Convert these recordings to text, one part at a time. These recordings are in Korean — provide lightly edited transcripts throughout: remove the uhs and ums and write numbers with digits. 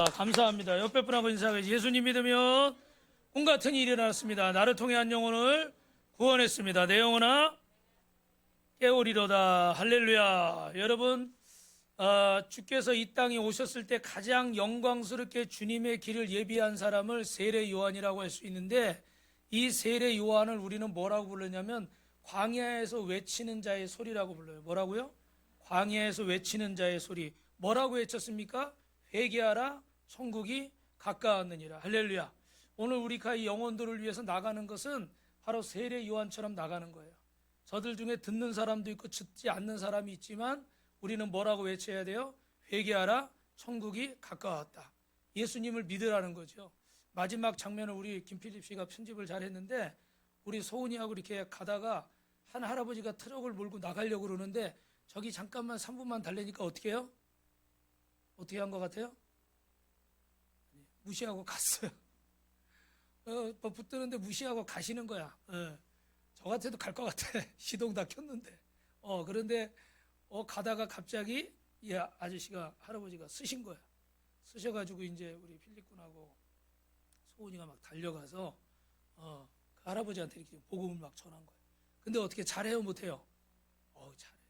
감사합니다. 옆에 분하고 인사하겠습니다. 예수님 믿으면 꿈 같은 일이 일어났습니다. 나를 통해 한 영혼을 구원했습니다. 내 영혼아 깨우리로다. 할렐루야. 여러분, 주께서 이 땅에 오셨을 때 가장 영광스럽게 주님의 길을 예비한 사람을 세례 요한이라고 할 수 있는데, 이 세례 요한을 우리는 뭐라고 불렀냐면 광야에서 외치는 자의 소리라고 불러요. 뭐라고요? 광야에서 외치는 자의 소리. 뭐라고 외쳤습니까? 회개하라, 천국이 가까웠느니라. 할렐루야. 오늘 우리가 이 영혼들을 위해서 나가는 것은 바로 세례 요한처럼 나가는 거예요. 저들 중에 듣는 사람도 있고 듣지 않는 사람이 있지만 우리는 뭐라고 외쳐야 돼요? 회개하라, 천국이 가까웠다. 예수님을 믿으라는 거죠. 마지막 장면을 우리 김필립 씨가 편집을 잘했는데, 우리 소은이하고 이렇게 가다가 한 할아버지가 트럭을 몰고 나가려고 그러는데 저기 잠깐만 3분만 달래니까 어떻게 해요? 어떻게 한 것 같아요? 무시하고 갔어요. 붙드는데 무시하고 가시는 거야. 저 같아도 갈 것 같아. 시동 다 켰는데. 그런데 가다가 갑자기 이 아저씨가, 할아버지가 쓰신 거야. 쓰셔가지고 이제 우리 필립군하고 소은이가 막 달려가서 그 할아버지한테 이렇게 복음을 막 전한 거야. 근데 어떻게 잘해요, 못해요? 잘해요.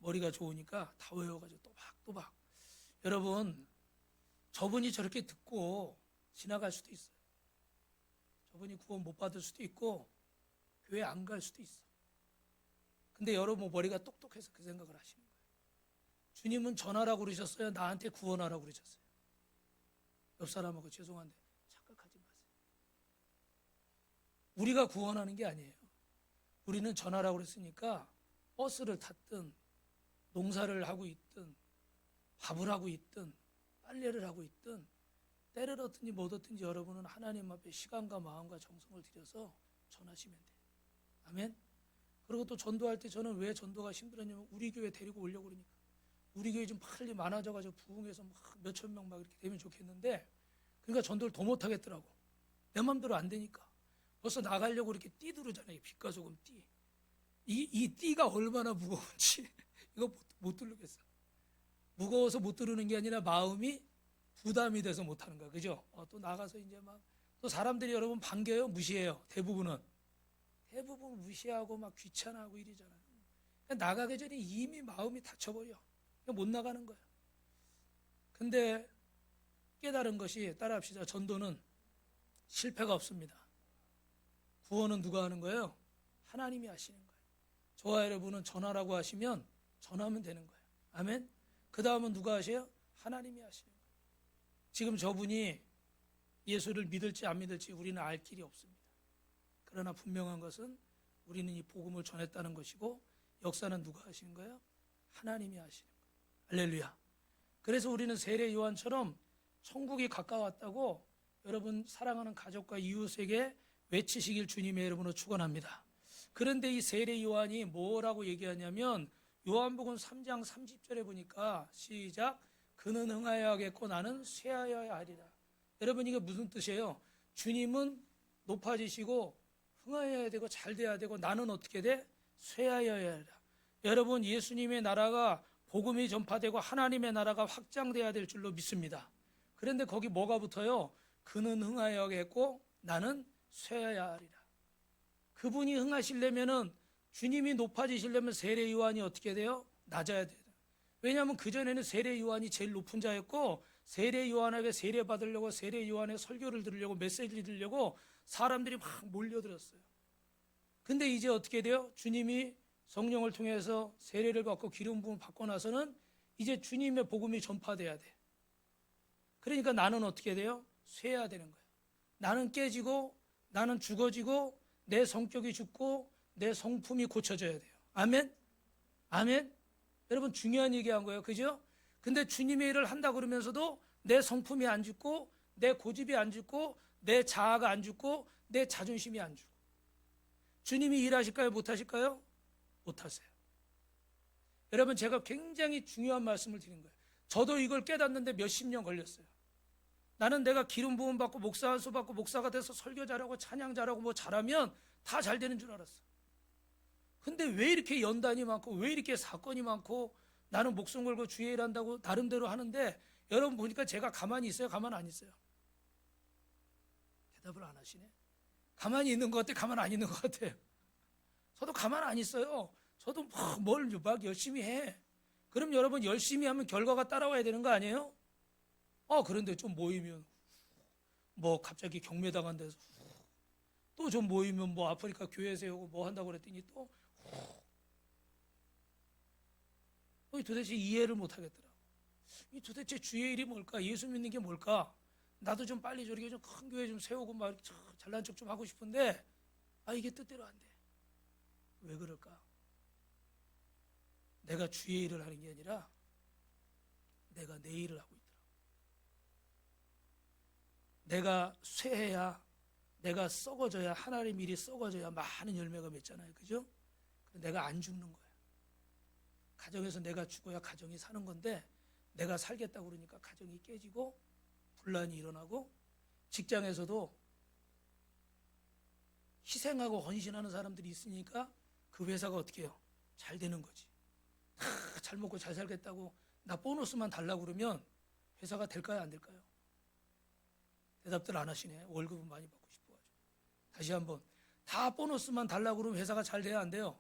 머리가 좋으니까 다 외워가지고 또박. 여러분, 저분이 저렇게 듣고 지나갈 수도 있어요. 저분이 구원 못 받을 수도 있고 교회 안 갈 수도 있어. 근데 여러분 머리가 똑똑해서 그 생각을 하시는 거예요. 주님은 전하라고 그러셨어요? 나한테 구원하라고 그러셨어요? 옆 사람하고 죄송한데 착각하지 마세요. 우리가 구원하는 게 아니에요. 우리는 전하라고 그랬으니까 버스를 탔든 농사를 하고 있든 밥을 하고 있든 빨래를 하고 있든 때를 얻든지 못 얻든지 여러분은 하나님 앞에 시간과 마음과 정성을 들여서 전하시면 돼요. 아멘. 그리고 또 전도할 때 저는 왜 전도가 힘들었냐면 우리 교회 데리고 오려고 그러니까. 우리 교회 좀 빨리 많아져가지고 부흥해서 막 몇천 명 막 이렇게 되면 좋겠는데, 그러니까 전도를 더 못하겠더라고. 내 마음대로 안 되니까. 벌써 나가려고 이렇게 띠두르잖아요. 빛과 소금 띠. 이 띠가 얼마나 무거운지 이거 못 두르겠어. 무거워서 못 두르는 게 아니라 마음이 부담이 돼서 못하는 거야. 그죠? 또 나가서 이제 막 또 사람들이 여러분 반겨요? 무시해요? 대부분 무시하고 막 귀찮아하고 이러잖아요. 그러니까 나가기 전에 이미 마음이 닫혀버려. 그러니까 못 나가는 거야. 근데 깨달은 것이, 따라합시다. 전도는 실패가 없습니다. 구원은 누가 하는 거예요? 하나님이 하시는 거예요. 저와 여러분은 전하라고 하시면 전하면 되는 거예요. 아멘. 그 다음은 누가 하세요? 하나님이 하시는 거예요. 지금 저분이 예수를 믿을지 안 믿을지 우리는 알 길이 없습니다. 그러나 분명한 것은 우리는 이 복음을 전했다는 것이고, 역사는 누가 하시는 거예요? 하나님이 하시는 거예요. 할렐루야. 그래서 우리는 세례 요한처럼 천국이 가까웠다고 여러분 사랑하는 가족과 이웃에게 외치시길 주님의 이름으로 축원합니다. 그런데 이 세례 요한이 뭐라고 얘기하냐면, 요한복음 3장 30절에 보니까 시작, 그는 흥하여야겠고 나는 쇠하여야 하리라. 여러분 이게 무슨 뜻이에요? 주님은 높아지시고 흥하여야 되고 잘 돼야 되고 나는 어떻게 돼? 쇠하여야 하리라. 여러분 예수님의 나라가 복음이 전파되고 하나님의 나라가 확장돼야 될 줄로 믿습니다. 그런데 거기 뭐가 붙어요? 그는 흥하여야겠고 나는 쇠하여야 하리라. 그분이 흥하시려면은, 주님이 높아지시려면 세례 요한이 어떻게 돼요? 낮아야 돼요. 왜냐하면 그전에는 세례 요한이 제일 높은 자였고, 세례 요한에게 세례 받으려고, 세례 요한의 설교를 들으려고, 메시지를 들으려고 사람들이 막 몰려들었어요. 근데 이제 어떻게 돼요? 주님이 성령을 통해서 세례를 받고 기름 부음을 받고 나서는 이제 주님의 복음이 전파돼야 돼. 그러니까 나는 어떻게 돼요? 쇠해야 되는 거예요. 나는 깨지고, 나는 죽어지고, 내 성격이 죽고 내 성품이 고쳐져야 돼요. 아멘? 아멘? 여러분 중요한 얘기한 거예요. 그죠? 근데 주님의 일을 한다 그러면서도 내 성품이 안 죽고, 내 고집이 안 죽고, 내 자아가 안 죽고, 내 자존심이 안 죽고. 주님이 일하실까요? 못하실까요? 못하세요. 여러분 제가 굉장히 중요한 말씀을 드린 거예요. 저도 이걸 깨닫는데 몇십 년 걸렸어요. 나는 내가 기름 부음 받고 목사 안수 받고 목사가 돼서 설교 잘하고 찬양 잘하고 뭐 잘하면 다 잘 되는 줄 알았어. 근데 왜 이렇게 연단이 많고 왜 이렇게 사건이 많고 나는 목숨 걸고 주의 일한다고 나름대로 하는데 여러분 보니까 제가 가만히 있어요? 가만 안 있어요? 대답을 안 하시네. 가만히 있는 것 같아? 가만 안 있는 것 같아요? 저도 가만 안 있어요. 저도 막 열심히 해. 그럼 여러분 열심히 하면 결과가 따라와야 되는 거 아니에요? 그런데 좀 모이면 뭐 갑자기 경매당한 데서 또 좀 모이면 뭐 아프리카 교회 세우고 뭐 한다고 그랬더니 또 도대체 이해를 못 하겠더라고. 이 도대체 주의 일이 뭘까? 예수 믿는 게 뭘까? 나도 좀 빨리 저렇게 좀 큰 교회 좀 세우고 막 이렇게 잘난 척 좀 하고 싶은데 이게 뜻대로 안 돼. 왜 그럴까? 내가 주의 일을 하는 게 아니라 내가 내 일을 하고 있더라고. 내가 쇠해야, 내가 썩어져야, 하나님 일이 썩어져야 많은 열매가 맺잖아요. 그죠? 내가 안 죽는 거야. 가정에서 내가 죽어야 가정이 사는 건데 내가 살겠다고 그러니까 가정이 깨지고 분란이 일어나고, 직장에서도 희생하고 헌신하는 사람들이 있으니까 그 회사가 어떻게 해요? 잘 되는 거지. 잘 먹고 잘 살겠다고 나 보너스만 달라고 그러면 회사가 될까요? 안 될까요? 대답들 안 하시네. 월급은 많이 받고 싶어가지고. 다시 한번, 다 보너스만 달라고 그러면 회사가 잘 돼야 안 돼요?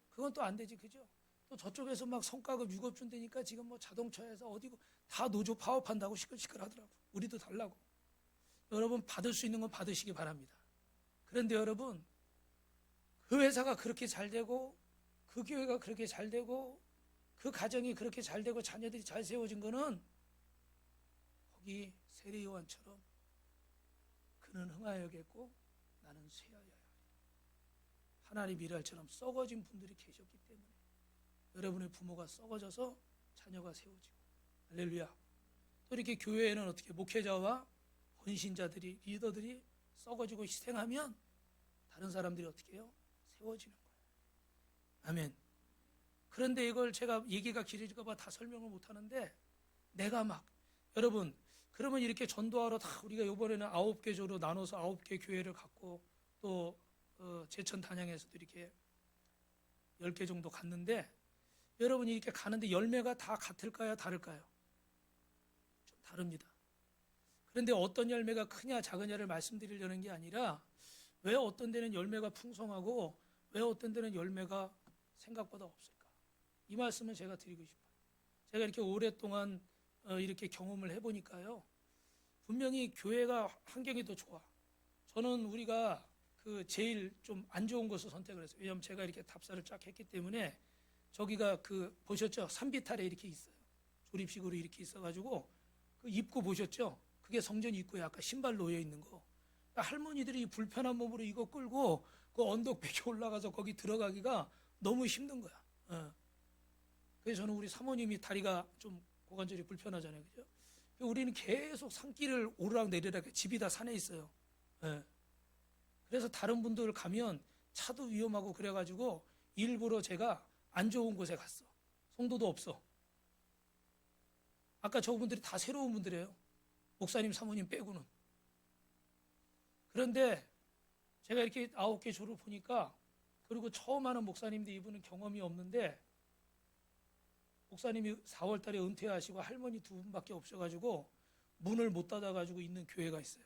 그건 또 안 되지. 그죠? 또 저쪽에서 막 성과급 6억 준다니까 지금 뭐 자동차에서 어디고 다 노조 파업한다고 시끌시끌 하더라고. 우리도 달라고. 여러분 받을 수 있는 건 받으시기 바랍니다. 그런데 여러분, 그 회사가 그렇게 잘 되고 그 교회가 그렇게 잘 되고 그 가정이 그렇게 잘 되고 자녀들이 잘 세워진 거는 거기 세례 요한처럼 그는 흥하여야겠고 나는 쇠하여야 하리라. 하나님 일할처럼 썩어진 분들이 계셨기 때문에 여러분의 부모가 썩어져서 자녀가 세워지고, 할렐루야. 또 이렇게 교회에는 어떻게 목회자와 헌신자들이, 리더들이 썩어지고 희생하면 다른 사람들이 어떻게 해요? 세워지는 거예요. 아멘. 그런데 이걸 제가 얘기가 길어질까 봐 다 설명을 못 하는데, 내가 막 여러분 그러면 이렇게 전도하러 다 우리가 이번에는 9개 조로 나눠서 9개 교회를 갖고 또 제천 단양에서도 이렇게 10개 정도 갔는데, 여러분이 이렇게 가는데 열매가 다 같을까요? 다를까요? 좀 다릅니다. 그런데 어떤 열매가 크냐 작으냐를 말씀드리려는 게 아니라, 왜 어떤 데는 열매가 풍성하고 왜 어떤 데는 열매가 생각보다 없을까? 이 말씀은 제가 드리고 싶어요. 제가 이렇게 오랫동안 이렇게 경험을 해보니까요, 분명히 교회가 환경이 더 좋아. 저는 우리가 그 제일 좀 안 좋은 곳을 선택을 했어요. 왜냐하면 제가 이렇게 답사를 쫙 했기 때문에. 저기가 그 보셨죠? 산비탈에 이렇게 있어요. 조립식으로 이렇게 있어가지고 그 입구 보셨죠? 그게 성전 입구에 아까 신발 놓여 있는 거. 그러니까 할머니들이 불편한 몸으로 이거 끌고 그 언덕백에 올라가서 거기 들어가기가 너무 힘든 거야. 그래서 저는 우리 사모님이 다리가 좀 고관절이 불편하잖아요, 그죠? 우리는 계속 산길을 오르락 내리락, 집이 다 산에 있어요. 그래서 다른 분들 가면 차도 위험하고 그래가지고 일부러 제가 안 좋은 곳에 갔어. 송도도 없어. 아까 저분들이 다 새로운 분들이에요. 목사님, 사모님 빼고는. 그런데 제가 이렇게 9개 조를 보니까, 그리고 처음 하는 목사님도 이분은 경험이 없는데, 목사님이 4월 달에 은퇴하시고 할머니 2분밖에 없어가지고 문을 못 닫아가지고 있는 교회가 있어요.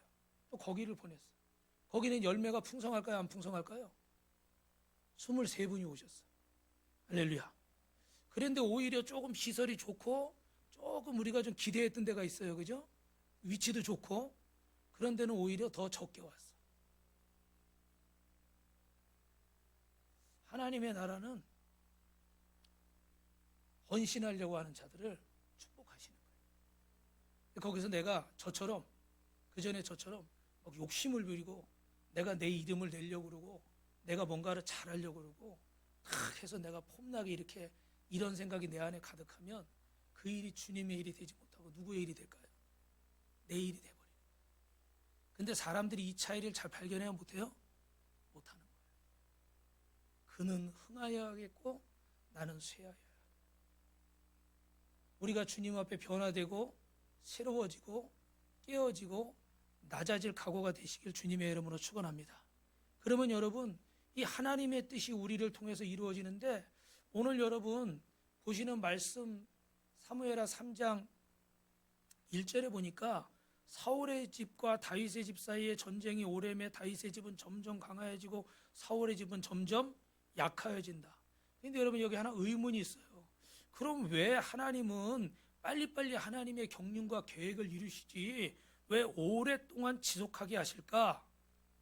또 거기를 보냈어. 거기는 열매가 풍성할까요? 안 풍성할까요? 23분이 오셨어. 할렐루야. 그런데 오히려 조금 시설이 좋고 조금 우리가 좀 기대했던 데가 있어요. 그죠? 위치도 좋고 그런 데는 오히려 더 적게 왔어. 하나님의 나라는 헌신하려고 하는 자들을 축복하시는 거예요. 거기서 내가 저처럼, 그전에 저처럼 막 욕심을 부리고 내가 내 이름을 내려고 그러고 내가 뭔가를 잘하려고 그러고 탁 해서 내가 폼나게 이렇게 이런 생각이 내 안에 가득하면 그 일이 주님의 일이 되지 못하고 누구의 일이 될까요? 내 일이 돼버려요. 근데 사람들이 이 차이를 잘 발견해야 못해요? 못하는 거예요. 그는 흥하여야겠고 나는 쇠하여야 합니다. 우리가 주님 앞에 변화되고 새로워지고 깨어지고 낮아질 각오가 되시길 주님의 이름으로 축원합니다. 그러면 여러분, 이 하나님의 뜻이 우리를 통해서 이루어지는데, 오늘 여러분 보시는 말씀 사무엘하 3장 1절에 보니까 사울의 집과 다윗의 집 사이에 전쟁이 오래매 다윗의 집은 점점 강해지고 사울의 집은 점점 약해진다. 근데 여러분 여기 하나 의문이 있어요. 그럼 왜 하나님은 빨리빨리 하나님의 경륜과 계획을 이루시지 왜 오랫동안 지속하게 하실까?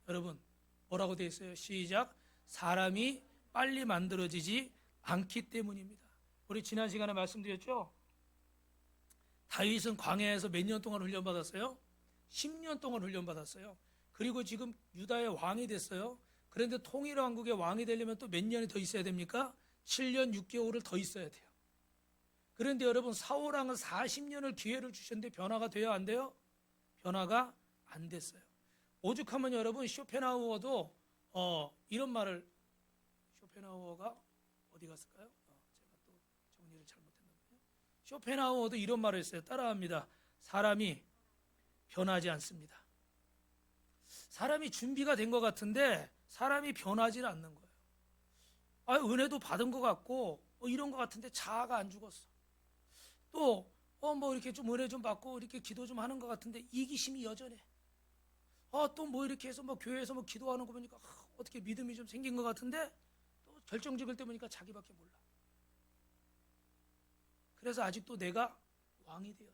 여러분 뭐라고 되어 있어요? 시작. 사람이 빨리 만들어지지 않기 때문입니다. 우리 지난 시간에 말씀드렸죠? 다윗은 광야에서 몇 년 동안 훈련받았어요? 10년 동안 훈련받았어요. 그리고 지금 유다의 왕이 됐어요. 그런데 통일왕국의 왕이 되려면 또 몇 년이 더 있어야 됩니까? 7년 6개월을 더 있어야 돼요. 그런데 여러분 사울왕은 40년을 기회를 주셨는데 변화가 돼요? 안 돼요? 변화가 안 됐어요. 오죽하면 여러분 쇼펜하우어도 이런 말을, 쇼펜하우어가 어디 갔을까요? 제가 또 정리를 잘못했나 보네요. 쇼펜하우어도 이런 말을 했어요. 따라합니다. 사람이 변하지 않습니다. 사람이 준비가 된 것 같은데 사람이 변하지 않는 거예요. 은혜도 받은 것 같고 이런 것 같은데 자아가 안 죽었어. 또 뭐 이렇게 좀 은혜 좀 받고 이렇게 기도 좀 하는 것 같은데 이기심이 여전해. 또 뭐 이렇게 해서 뭐 교회에서 뭐 기도하는 거 보니까 어떻게 믿음이 좀 생긴 것 같은데 또 결정 지을 때 보니까 자기밖에 몰라. 그래서 아직도 내가 왕이 되어서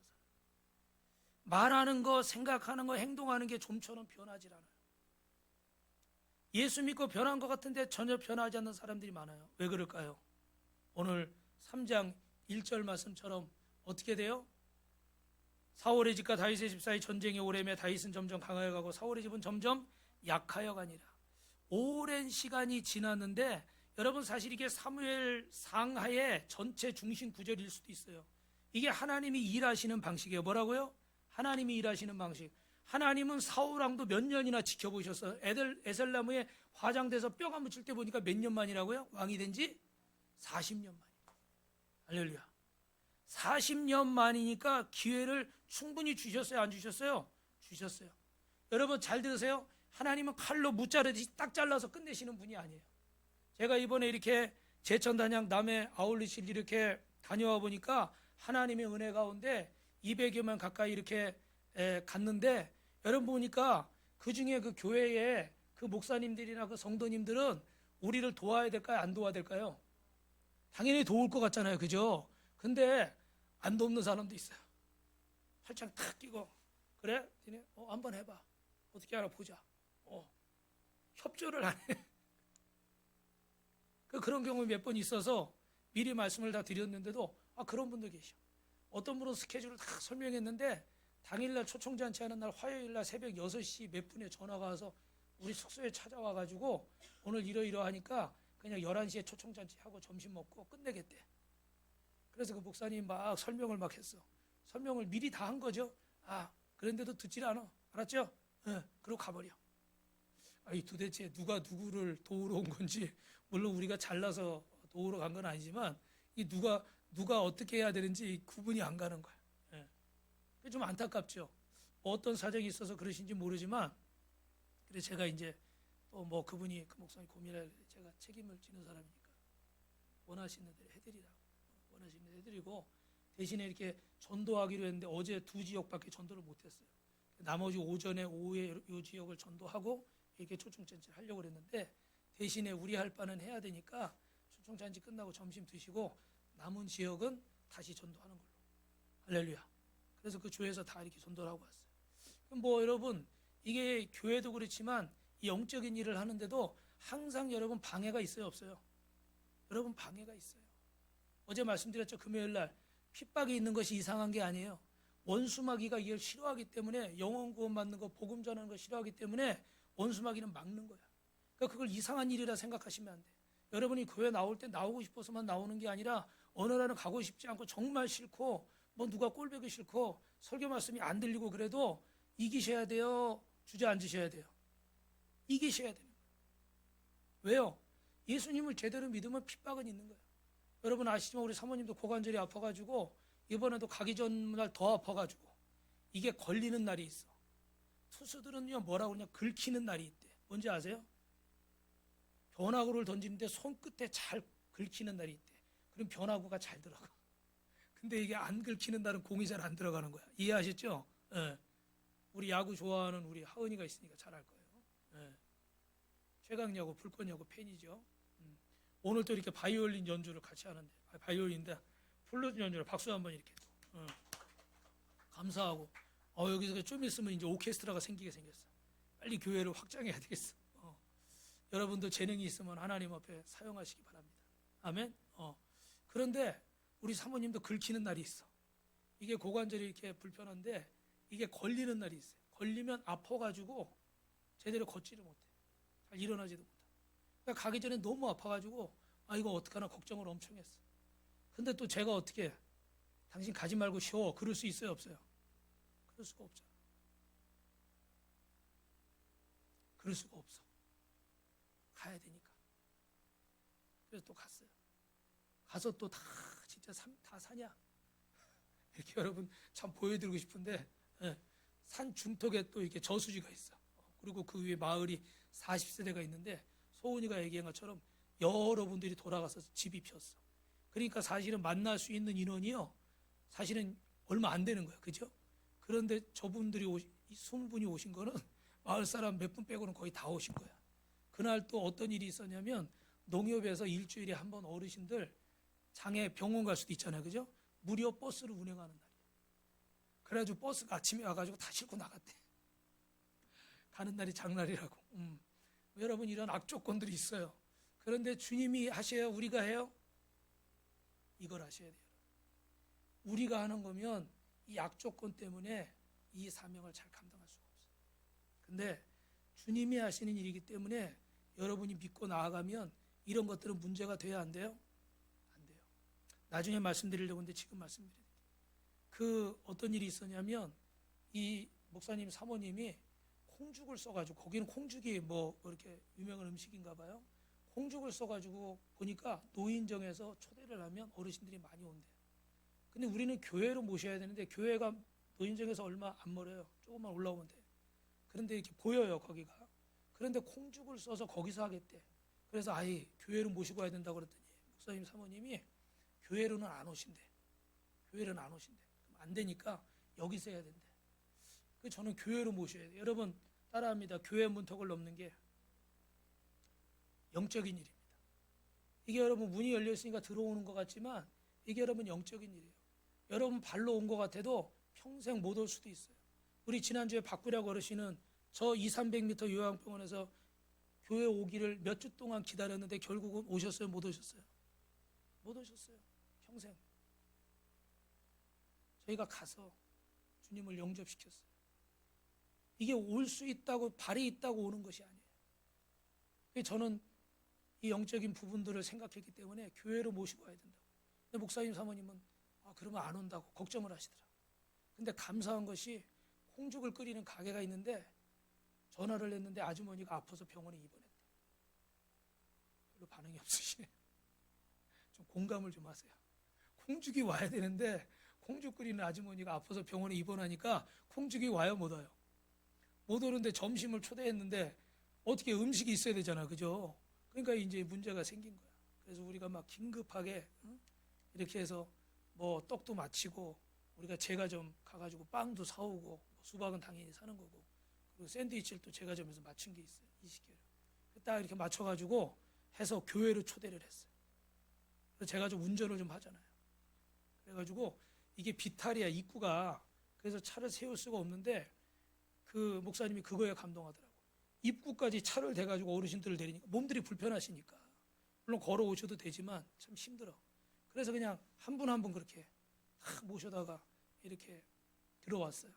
말하는 거, 생각하는 거, 행동하는 게 좀처럼 변하지 않아요. 예수 믿고 변한 것 같은데 전혀 변하지 않는 사람들이 많아요. 왜 그럴까요? 오늘 3장 1절 말씀처럼 어떻게 돼요? 사울의 집과 다윗의 집 사이 전쟁이 오래매 다윗은 점점 강하여 가고 사울의 집은 점점 약하여 가니라. 오랜 시간이 지났는데 여러분 사실 이게 사무엘 상하의 전체 중심 구절일 수도 있어요. 이게 하나님이 일하시는 방식이에요. 뭐라고요? 하나님이 일하시는 방식. 하나님은 사울왕도 몇 년이나 지켜보셨어요. 에셀나무에 화장돼서 뼈가 묻힐 때 보니까 몇 년 만이라고요? 왕이 된 지 40년 만이에요. 할렐루야. 40년 만이니까 기회를 충분히 주셨어요? 안 주셨어요? 주셨어요. 여러분 잘 들으세요. 하나님은 칼로 무자르듯이 딱 잘라서 끝내시는 분이 아니에요. 제가 이번에 이렇게 제천단양 남해 아울리실 이렇게 다녀와 보니까 하나님의 은혜 가운데 200여명 가까이 이렇게 갔는데 여러분 보니까 그 중에 그 교회에 그 목사님들이나 그 성도님들은 우리를 도와야 될까요? 안 도와야 될까요? 당연히 도울 것 같잖아요. 그죠? 근데 안 돕는 사람도 있어요. 팔짱 탁 끼고 그래? 니네 한번 해봐. 어떻게 하나 보자. 협조를 안 해. 그런 경우 몇 번 있어서 미리 말씀을 다 드렸는데도 그런 분도 계셔. 어떤 분은 스케줄을 다 설명했는데 당일날 초청잔치 하는 날 화요일날 새벽 6시 몇 분에 전화가 와서 우리 숙소에 찾아와가지고 오늘 이러이러하니까 그냥 11시에 초청잔치 하고 점심 먹고 끝내겠대. 그래서 그 목사님 막 설명을 막 했어. 설명을 미리 다 한 거죠. 그런데도 듣질 않아. 알았죠? 그러고 가버려. 도대체 누가 누구를 도우러 온 건지, 물론 우리가 잘나서 도우러 간 건 아니지만 이 누가 어떻게 해야 되는지 구분이 안 가는 거야. 그게 좀 안타깝죠. 뭐 어떤 사정이 있어서 그러신지 모르지만, 그래서 제가 이제 또 뭐 그분이 그 목사님 고민할 제가 책임을 지는 사람이니까 원하시는 대로 해드리라고. 원하시는 대로 해드리고 대신에 이렇게 전도하기로 했는데 어제 2지역밖에 전도를 못했어요. 나머지 오전에 오후에 이 지역을 전도하고 이렇게 초청잔치를 하려고 했는데 대신에 우리 할 바는 해야 되니까 초청잔치 끝나고 점심 드시고 남은 지역은 다시 전도하는 걸로. 할렐루야. 그래서 그 교회에서 다 이렇게 전도를 하고 왔어요. 그럼 뭐 여러분 이게 교회도 그렇지만 이 영적인 일을 하는데도 항상 여러분 방해가 있어요, 없어요? 여러분 방해가 있어요. 어제 말씀드렸죠. 금요일 날 핍박이 있는 것이 이상한 게 아니에요. 원수마귀가 이걸 싫어하기 때문에 영혼 구원 받는 거 복음 전하는 거 싫어하기 때문에 원수마귀는 막는 거야. 그러니까 그걸 이상한 일이라 생각하시면 안 돼. 여러분이 교회 나올 때 나오고 싶어서만 나오는 게 아니라 어느 날은 가고 싶지 않고 정말 싫고 뭐 누가 꼴보기 싫고 설교 말씀이 안 들리고 그래도 이기셔야 돼요? 주저앉으셔야 돼요? 이기셔야 돼요. 왜요? 예수님을 제대로 믿으면 핍박은 있는 거예요. 여러분 아시지만 우리 사모님도 고관절이 아파가지고 이번에도 가기 전날 더 아파가지고 이게 걸리는 날이 있어. 투수들은요 뭐라고 그러냐 긁히는 날이 있대. 뭔지 아세요? 변화구를 던지는데 손끝에 잘 긁히는 날이 있대. 그럼 변화구가 잘 들어가. 근데 이게 안 긁히는 날은 공이 잘 안 들어가는 거야. 이해하셨죠? 예. 우리 야구 좋아하는 우리 하은이가 있으니까 잘 알 거예요. 예. 최강야구, 불꽃야구 팬이죠. 오늘 또 이렇게 바이올린 연주를 같이 하는데, 바이올린인데 플룻 연주를 박수 한번 이렇게 또, 감사하고, 여기서 좀 있으면 이제 오케스트라가 생기게 생겼어. 빨리 교회를 확장해야 되겠어. 여러분도 재능이 있으면 하나님 앞에 사용하시기 바랍니다. 아멘. 그런데 우리 사모님도 긁히는 날이 있어. 이게 고관절이 이렇게 불편한데 이게 걸리는 날이 있어요. 걸리면 아파가지고 제대로 걷지를 못해. 잘 일어나지도 못해. 그러니까 가기 전에 너무 아파가지고 이거 어떡하나 걱정을 엄청 했어. 근데 또 제가 어떻게 당신 가지 말고 쉬어. 그럴 수 있어요, 없어요? 그럴 수가 없잖아. 그럴 수가 없어. 가야 되니까. 그래서 또 갔어요. 가서 또 다 진짜 다 사냐? 이렇게 여러분 참 보여드리고 싶은데 산 중턱에 또 이렇게 저수지가 있어. 그리고 그 위에 마을이 40세대가 있는데 소은이가 얘기한 것처럼 여러분들이 돌아가서 집이 피었어. 그러니까 사실은 만날 수 있는 인원이요. 사실은 얼마 안 되는 거야. 그죠? 그런데 저분들이 20분이 오신 거는 마을 사람 몇 분 빼고는 거의 다 오신 거야. 그날 또 어떤 일이 있었냐면 농협에서 일주일에 한 번 어르신들 장애 병원 갈 수도 있잖아요. 그죠? 무료 버스를 운행하는 날이야. 그래가지고 버스가 아침에 와가지고 다 싣고 나갔대. 가는 날이 장날이라고. 여러분 이런 악조건들이 있어요. 그런데 주님이 하셔요? 우리가 해요? 이걸 하셔야 돼요. 우리가 하는 거면 이 악조건 때문에 이 사명을 잘 감당할 수가 없어요. 근데 주님이 하시는 일이기 때문에 여러분이 믿고 나아가면 이런 것들은 문제가 돼야 안 돼요? 안 돼요. 나중에 말씀드리려고 하는데 지금 말씀드릴게요. 그 어떤 일이 있었냐면 이 목사님 사모님이 콩죽을 써가지고 거기는 콩죽이 뭐 이렇게 유명한 음식인가 봐요. 콩죽을 써가지고 보니까 노인정에서 초대를 하면 어르신들이 많이 온대요. 근데 우리는 교회로 모셔야 되는데 교회가 노인정에서 얼마 안 멀어요. 조금만 올라오면 돼. 그런데 이렇게 보여요 거기가. 그런데 콩죽을 써서 거기서 하겠대. 그래서 교회로 모시고 와야 된다고 그랬더니 목사님 사모님이 교회로는 안 오신대. 교회로는 안 오신대. 그럼 안 되니까 여기서 해야 된대. 그 저는 교회로 모셔야 돼요. 여러분 따라합니다. 교회 문턱을 넘는 게 영적인 일입니다. 이게 여러분 문이 열려 있으니까 들어오는 것 같지만 이게 여러분 영적인 일이에요. 여러분 발로 온 것 같아도 평생 못 올 수도 있어요. 우리 지난주에 박구략 어르신은 저 200~300m 요양병원에서 교회 오기를 몇 주 동안 기다렸는데 결국은 오셨어요? 못 오셨어요? 못 오셨어요. 평생. 저희가 가서 주님을 영접시켰어요. 이게 올 수 있다고 발이 있다고 오는 것이 아니에요. 저는 이 영적인 부분들을 생각했기 때문에 교회로 모시고 와야 된다고. 근데 목사님 사모님은 그러면 안 온다고 걱정을 하시더라. 근데 감사한 것이 콩죽을 끓이는 가게가 있는데 전화를 했는데 아주머니가 아파서 병원에 입원했대. 별로 반응이 없으시네. 좀 공감을 좀 하세요. 콩죽이 와야 되는데 콩죽 끓이는 아주머니가 아파서 병원에 입원하니까 콩죽이 와요, 못 와요? 못 오는데 점심을 초대했는데 어떻게 음식이 있어야 되잖아, 그죠? 그러니까 이제 문제가 생긴 거야. 그래서 우리가 막 긴급하게 이렇게 해서 뭐 떡도 마치고 우리가 제가 좀 가가지고 빵도 사오고 수박은 당연히 사는 거고 그리고 샌드위치를 또 제가 점에서 맞춘 게 있어요. 20개를. 딱 이렇게 맞춰가지고 해서 교회로 초대를 했어요. 그래서 제가 좀 운전을 좀 하잖아요. 그래가지고 이게 비탈이야, 입구가. 그래서 차를 세울 수가 없는데 그 목사님이 그거에 감동하더라고요. 입구까지 차를 대가지고 어르신들을 데리니까 몸들이 불편하시니까 물론 걸어오셔도 되지만 참 힘들어. 그래서 그냥 한 분 한 분 그렇게 탁 모셔다가 이렇게 들어왔어요.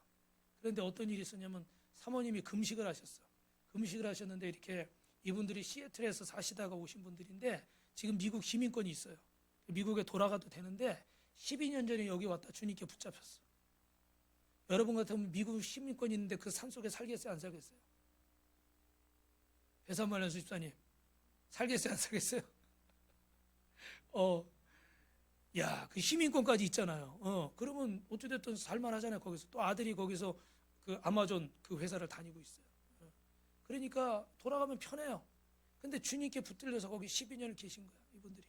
그런데 어떤 일이 있었냐면 사모님이 금식을 하셨어. 금식을 하셨는데 이렇게 이분들이 시애틀에서 사시다가 오신 분들인데 지금 미국 시민권이 있어요. 미국에 돌아가도 되는데 12년 전에 여기 왔다 주님께 붙잡혔어. 여러분 같으면 미국 시민권이 있는데 그 산속에 살겠어요? 안 살겠어요? 배산말 연수 집사님 살겠어요? 안 살겠어요? 그 시민권까지 있잖아요. 그러면 어찌됐든 살만하잖아요. 거기서 또 아들이 거기서 그 아마존 그 회사를 다니고 있어요. 그러니까 돌아가면 편해요. 근데 주님께 붙들려서 거기 12년을 계신 거야. 이분들이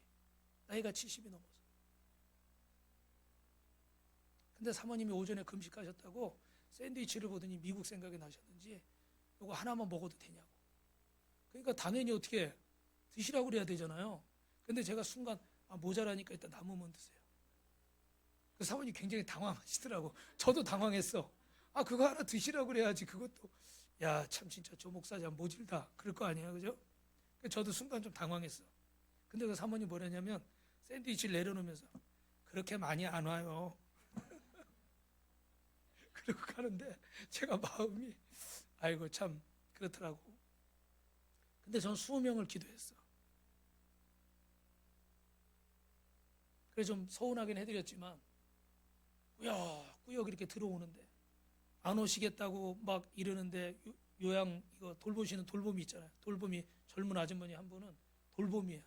나이가 70이 넘어서. 근데 사모님이 오전에 금식하셨다고 샌드위치를 보더니 미국 생각이 나셨는지 이거 하나만 먹어도 되냐고. 그러니까 당연히 어떻게 드시라고 그래야 되잖아요. 근데 제가 순간 모자라니까 일단 남으면 드세요. 그 사모님 굉장히 당황하시더라고. 저도 당황했어. 그거 하나 드시라고 그래야지. 그것도 야 참 진짜 저 목사장 모질다 그럴 거 아니야, 그죠? 저도 순간 좀 당황했어. 근데 그 사모님 뭐라냐면 샌드위치를 내려놓으면서 그렇게 많이 안 와요. 그러고 가는데 제가 마음이 아이고 참 그렇더라고. 근데 전 20명을 기도했어. 그래서 좀 서운하긴 해드렸지만 꾸역꾸역 이렇게 들어오는데 안 오시겠다고 막 이러는데 요양 이거 돌보시는 돌봄이 있잖아요. 돌봄이 젊은 아주머니 한 분은 돌봄이에요.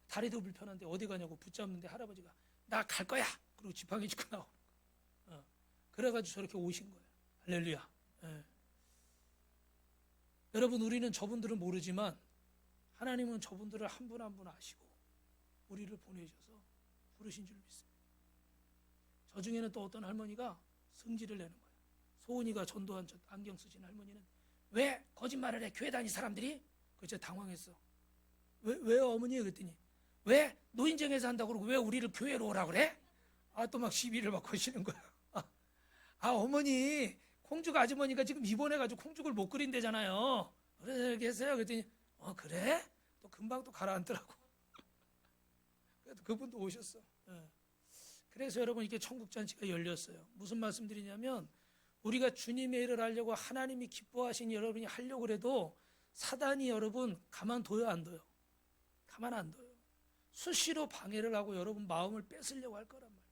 다리도 불편한데 어디 가냐고 붙잡는데 할아버지가 나 갈 거야. 그리고 지팡이 짚고 나오는 거예요. 그래가지고 저렇게 오신 거예요. 할렐루야. 예. 여러분 우리는 저분들은 모르지만 하나님은 저분들을 한 분 한 분 아시고 우리를 보내셔서 부르신 줄 믿습니다. 저 중에는 또 어떤 할머니가 성질을 내는 거예요. 소은이가 전도한 저 안경 쓰신 할머니는 왜 거짓말을 해? 교회 다니 사람들이? 그래서 당황했어. 왜요 어머니? 그랬더니 왜 노인정에서 한다고 그러고 왜 우리를 교회로 오라고 그래? 또 막 시비를 막 거시는 거야. 어머니 콩죽 아주머니가 지금 입원해가지고 콩죽을 못 끓인대잖아요. 그래서 이렇게 했어요. 그랬더니 그래? 또 금방 또 가라앉더라고. 그래도 그분도 오셨어. 그래서 여러분 이렇게 천국잔치가 열렸어요. 무슨 말씀드리냐면 우리가 주님의 일을 하려고 하나님이 기뻐하신 여러분이 하려고 해도 사단이 여러분 가만둬요 안 둬요? 가만 안 둬요. 수시로 방해를 하고 여러분 마음을 뺏으려고 할 거란 말이에요.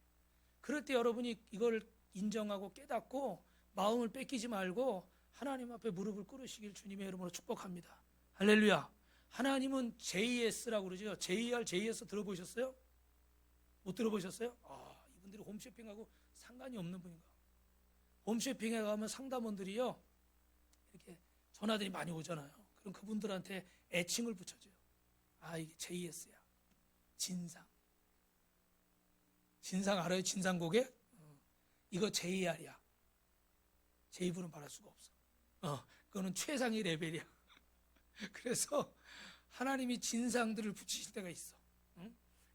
그럴 때 여러분이 이걸 인정하고 깨닫고 마음을 뺏기지 말고 하나님 앞에 무릎을 꿇으시길 주님의 이름으로 축복합니다. 할렐루야. 하나님은 JS라고 그러죠. JR, JS 들어보셨어요? 못 들어보셨어요? 이분들이 홈쇼핑하고 상관이 없는 분인가? 홈쇼핑에 가면 상담원들이요 이렇게 전화들이 많이 오잖아요. 그럼 그분들한테 애칭을 붙여줘요. 이게 JS야. 진상. 진상 알아요? 진상 고객? 이거 JR이야. J분은 바랄 수가 없어. 그거는 최상의 레벨이야. 그래서 하나님이 진상들을 붙이실 때가 있어.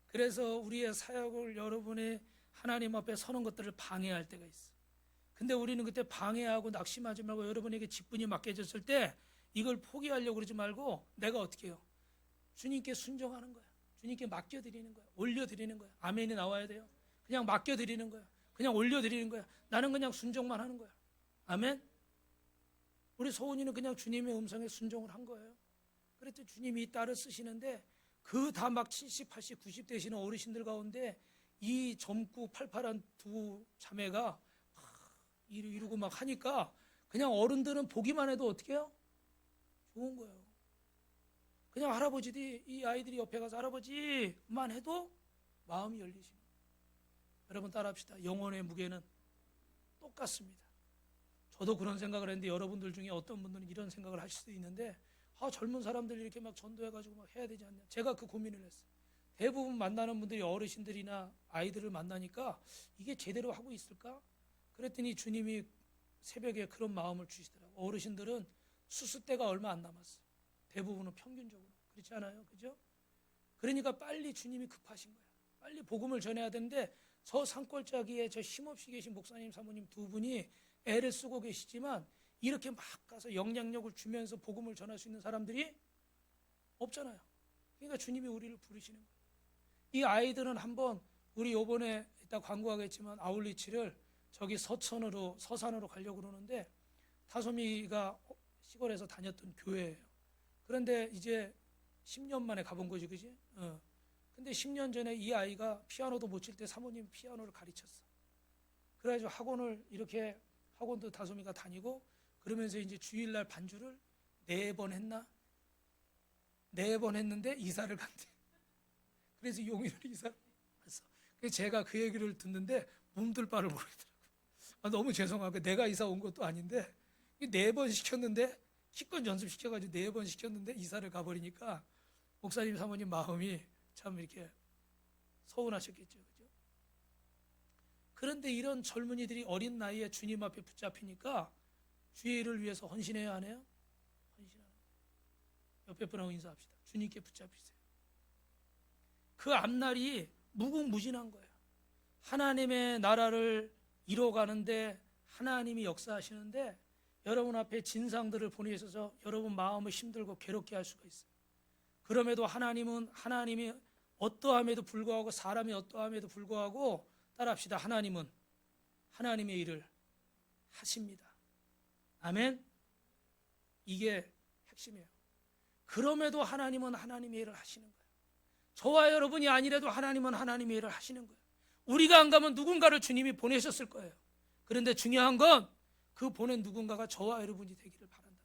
그래서 우리의 사역을 여러분의 하나님 앞에 서는 것들을 방해할 때가 있어. 근데 우리는 그때 방해하고 낙심하지 말고 여러분에게 직분이 맡겨졌을 때 이걸 포기하려고 그러지 말고 내가 어떻게 해요? 주님께 순종하는 거야. 주님께 맡겨드리는 거야. 올려드리는 거야. 아멘이 나와야 돼요. 그냥 맡겨드리는 거야. 그냥 올려드리는 거야. 나는 그냥 순종만 하는 거야. 아멘? 우리 소은이는 그냥 주님의 음성에 순종을 한 거예요. 그랬더니 주님이 이 딸을 쓰시는데 그 다 막 70, 80, 90 되시는 어르신들 가운데 이 젊고 팔팔한 두 자매가 이루고 막 하니까 그냥 어른들은 보기만 해도 어떻게 해요? 좋은 거예요. 그냥 할아버지들이 이 아이들이 옆에 가서 할아버지만 해도 마음이 열리시는 거예요. 여러분 따라합시다. 영혼의 무게는 똑같습니다. 저도 그런 생각을 했는데 여러분들 중에 어떤 분들은 이런 생각을 하실 수도 있는데 젊은 사람들이 이렇게 막 전도해가지고 막 해야 되지 않냐. 제가 그 고민을 했어요. 대부분 만나는 분들이 어르신들이나 아이들을 만나니까 이게 제대로 하고 있을까? 그랬더니 주님이 새벽에 그런 마음을 주시더라고요. 어르신들은 수습 때가 얼마 안 남았어요. 대부분은 평균적으로. 그렇지 않아요? 그죠? 그러니까 빨리 주님이 급하신 거예요. 빨리 복음을 전해야 되는데 저 산골짜기에 저 힘없이 계신 목사님, 사모님 두 분이 애를 쓰고 계시지만 이렇게 막 가서 영향력을 주면서 복음을 전할 수 있는 사람들이 없잖아요. 그러니까 주님이 우리를 부르시는 거예요. 이 아이들은 한번 우리 요번에 이따 광고하겠지만 아울리치를 저기 서산으로 가려고 그러는데 다솜이가 시골에서 다녔던 교회예요. 그런데 이제 10년 만에 가본 거지, 그지? 근데 10년 전에 이 아이가 피아노도 못 칠 때 사모님 피아노를 가르쳤어. 그래가지고 학원도 다솜이가 다니고 그러면서 이제 주일날 반주를 4번 했나? 4번 했는데 이사를 간대. 그래서 용인으로 이사를 갔어. 그래서 제가 그 얘기를 듣는데 몸둘 바를 모르더라고요. 너무 죄송하고 내가 이사 온 것도 아닌데 4번 시켰는데 기껏 연습시켜가지고 4번 시켰는데 이사를 가버리니까 목사님 사모님 마음이 참 이렇게 서운하셨겠죠. 그죠? 그런데 이런 젊은이들이 어린 나이에 주님 앞에 붙잡히니까 주의 일을 위해서 헌신해야 하네요. 헌신하는 거예요. 옆에 분하고 인사합시다. 주님께 붙잡히세요. 그 앞날이 무궁무진한 거예요. 하나님의 나라를 이뤄가는데 하나님이 역사하시는데 여러분 앞에 진상들을 보내셔서 여러분 마음을 힘들고 괴롭게 할 수가 있어요. 그럼에도 하나님이 어떠함에도 불구하고 사람이 어떠함에도 불구하고 따라합시다. 하나님은 하나님의 일을 하십니다. 아멘. 이게 핵심이에요. 그럼에도 하나님은 하나님의 일을 하시는 거예요. 저와 여러분이 아니라도 하나님은 하나님의 일을 하시는 거예요. 우리가 안 가면 누군가를 주님이 보내셨을 거예요. 그런데 중요한 건 그 보낸 누군가가 저와 여러분이 되기를 바란다.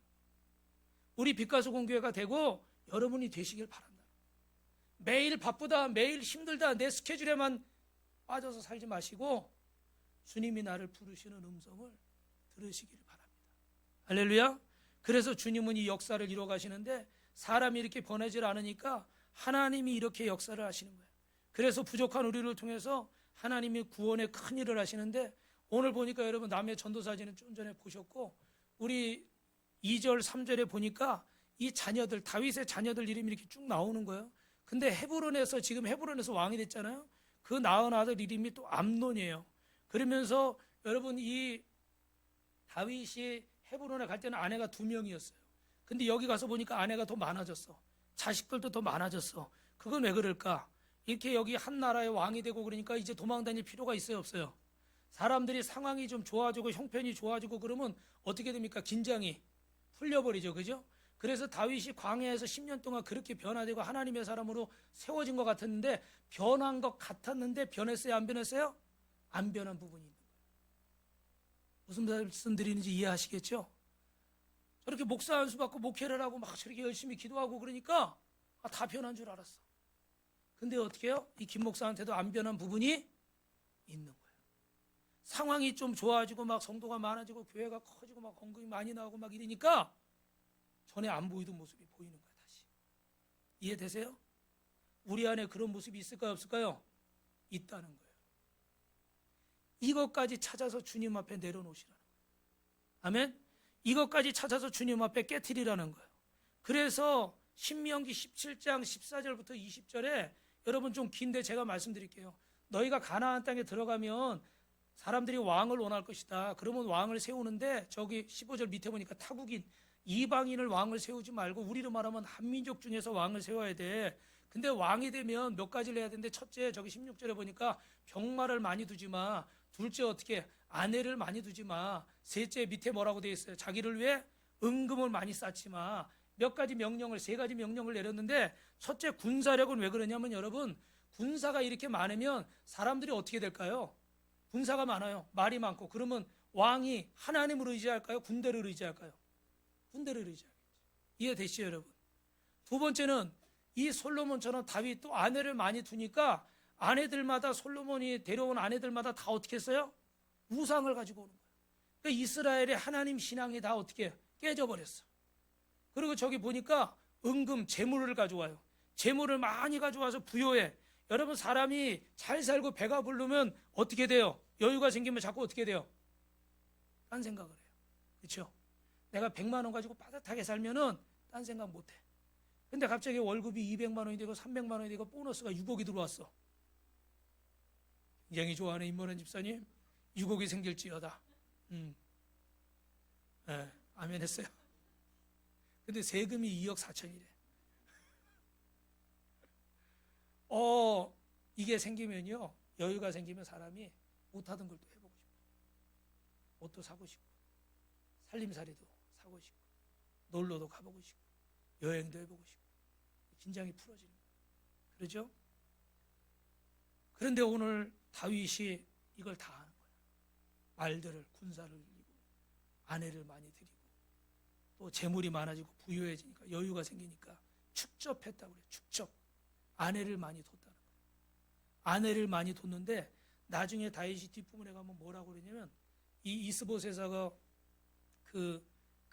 우리 빛가수 공교회가 되고 여러분이 되시길 바란다. 매일 바쁘다, 매일 힘들다, 내 스케줄에만 빠져서 살지 마시고 주님이 나를 부르시는 음성을 들으시기를 바랍니다. 할렐루야. 그래서 주님은 이 역사를 이루어 가시는데 사람이 이렇게 보내질 않으니까 하나님이 이렇게 역사를 하시는 거예요. 그래서 부족한 우리를 통해서 하나님이 구원의 큰 일을 하시는데 오늘 보니까 여러분 남의 전도사진은 좀 전에 보셨고 우리 2절 3절에 보니까 이 자녀들 다윗의 자녀들 이름이 이렇게 쭉 나오는 거예요. 근데 지금 헤브론에서 왕이 됐잖아요. 그 낳은 아들 이름이 또 암논이에요. 그러면서 여러분 이 다윗이 헤브론에 갈 때는 아내가 2명이었어요. 근데 여기 가서 보니까 아내가 더 많아졌어. 자식들도 더 많아졌어. 그건 왜 그럴까? 이렇게 여기 한 나라의 왕이 되고 그러니까 이제 도망 다닐 필요가 있어요, 없어요? 사람들이 상황이 좀 좋아지고 형편이 좋아지고 그러면 어떻게 됩니까? 긴장이 풀려버리죠, 그죠? 그래서 다윗이 광야에서 10년 동안 그렇게 변화되고 하나님의 사람으로 세워진 것 같았는데 변한 것 같았는데 변했어요, 안 변했어요? 안 변한 부분이 있는 거예요. 무슨 말씀 드리는지 이해하시겠죠? 저렇게 목사 안수 받고 목회를 하고 막 저렇게 열심히 기도하고 그러니까 다 변한 줄 알았어. 근데 어떻게 해요? 이 김 목사한테도 안 변한 부분이 있는 거예요. 상황이 좀 좋아지고 막 성도가 많아지고 교회가 커지고 막 헌금이 많이 나오고 막 이러니까 전에 안 보이던 모습이 보이는 거야 다시. 이해되세요? 우리 안에 그런 모습이 있을까요 없을까요? 있다는 거예요. 이것까지 찾아서 주님 앞에 내려놓으시라는 거예요. 아멘? 이것까지 찾아서 주님 앞에 깨트리라는 거예요. 그래서 신명기 17장 14절부터 20절에 여러분 좀 긴데 제가 말씀드릴게요. 너희가 가나안 땅에 들어가면 사람들이 왕을 원할 것이다. 그러면 왕을 세우는데 저기 15절 밑에 보니까 타국인 이방인을 왕을 세우지 말고 우리로 말하면 한민족 중에서 왕을 세워야 돼. 근데 왕이 되면 몇 가지를 해야 되는데 첫째 저기 16절에 보니까 병마를 많이 두지 마. 둘째 어떻게 아내를 많이 두지 마. 셋째 밑에 뭐라고 되어 있어요? 자기를 위해 은금을 많이 쌓지 마. 세 가지 명령을 내렸는데 첫째 군사력은 왜 그러냐면 여러분 군사가 이렇게 많으면 사람들이 어떻게 될까요? 군사가 많아요. 말이 많고 그러면 왕이 하나님을 의지할까요? 군대를 의지할까요? 군대를 의지하겠죠. 이해되시죠 여러분? 두 번째는 이 솔로몬처럼 다윗도 아내를 많이 두니까 아내들마다 솔로몬이 데려온 아내들마다 다 어떻게 했어요? 우상을 가지고 오는 거예요. 그러니까 이스라엘의 하나님 신앙이 다 어떻게 깨져버렸어. 그리고 저기 보니까 은금 재물을 가져와요. 재물을 많이 가져와서 부요해. 여러분 사람이 잘 살고 배가 부르면 어떻게 돼요? 여유가 생기면 자꾸 어떻게 돼요? 딴 생각을 해요. 그렇죠? 내가 100만 원 가지고 빠듯하게 살면은 딴 생각 못 해. 근데 갑자기 월급이 200만 원이 되고 300만 원이 되고 보너스가 6억이 들어왔어. 굉장히 좋아하는 임모란 집사님 6억이 생길지어다. 네, 아멘 했어요. 근데 세금이 2억 4천이래. 이게 생기면요 여유가 생기면 사람이 못하던 걸 또 해보고 싶어. 옷도 사고 싶고 살림살이도 사고 싶고 놀러도 가보고 싶고 여행도 해보고 싶고 긴장이 풀어지는 거예요. 그렇죠? 그런데 오늘 다윗이 이걸 다 하는 거예요. 말들을 군사를 이기고 아내를 많이 들이고 또 재물이 많아지고 부유해지니까 여유가 생기니까 축적했다고 그래요. 축적. 아내를 많이 뒀다는 거예요. 아내를 많이 뒀는데 나중에 다윗이 뒷부분에 가면 뭐라고 그러냐면 이 이스보셋가 그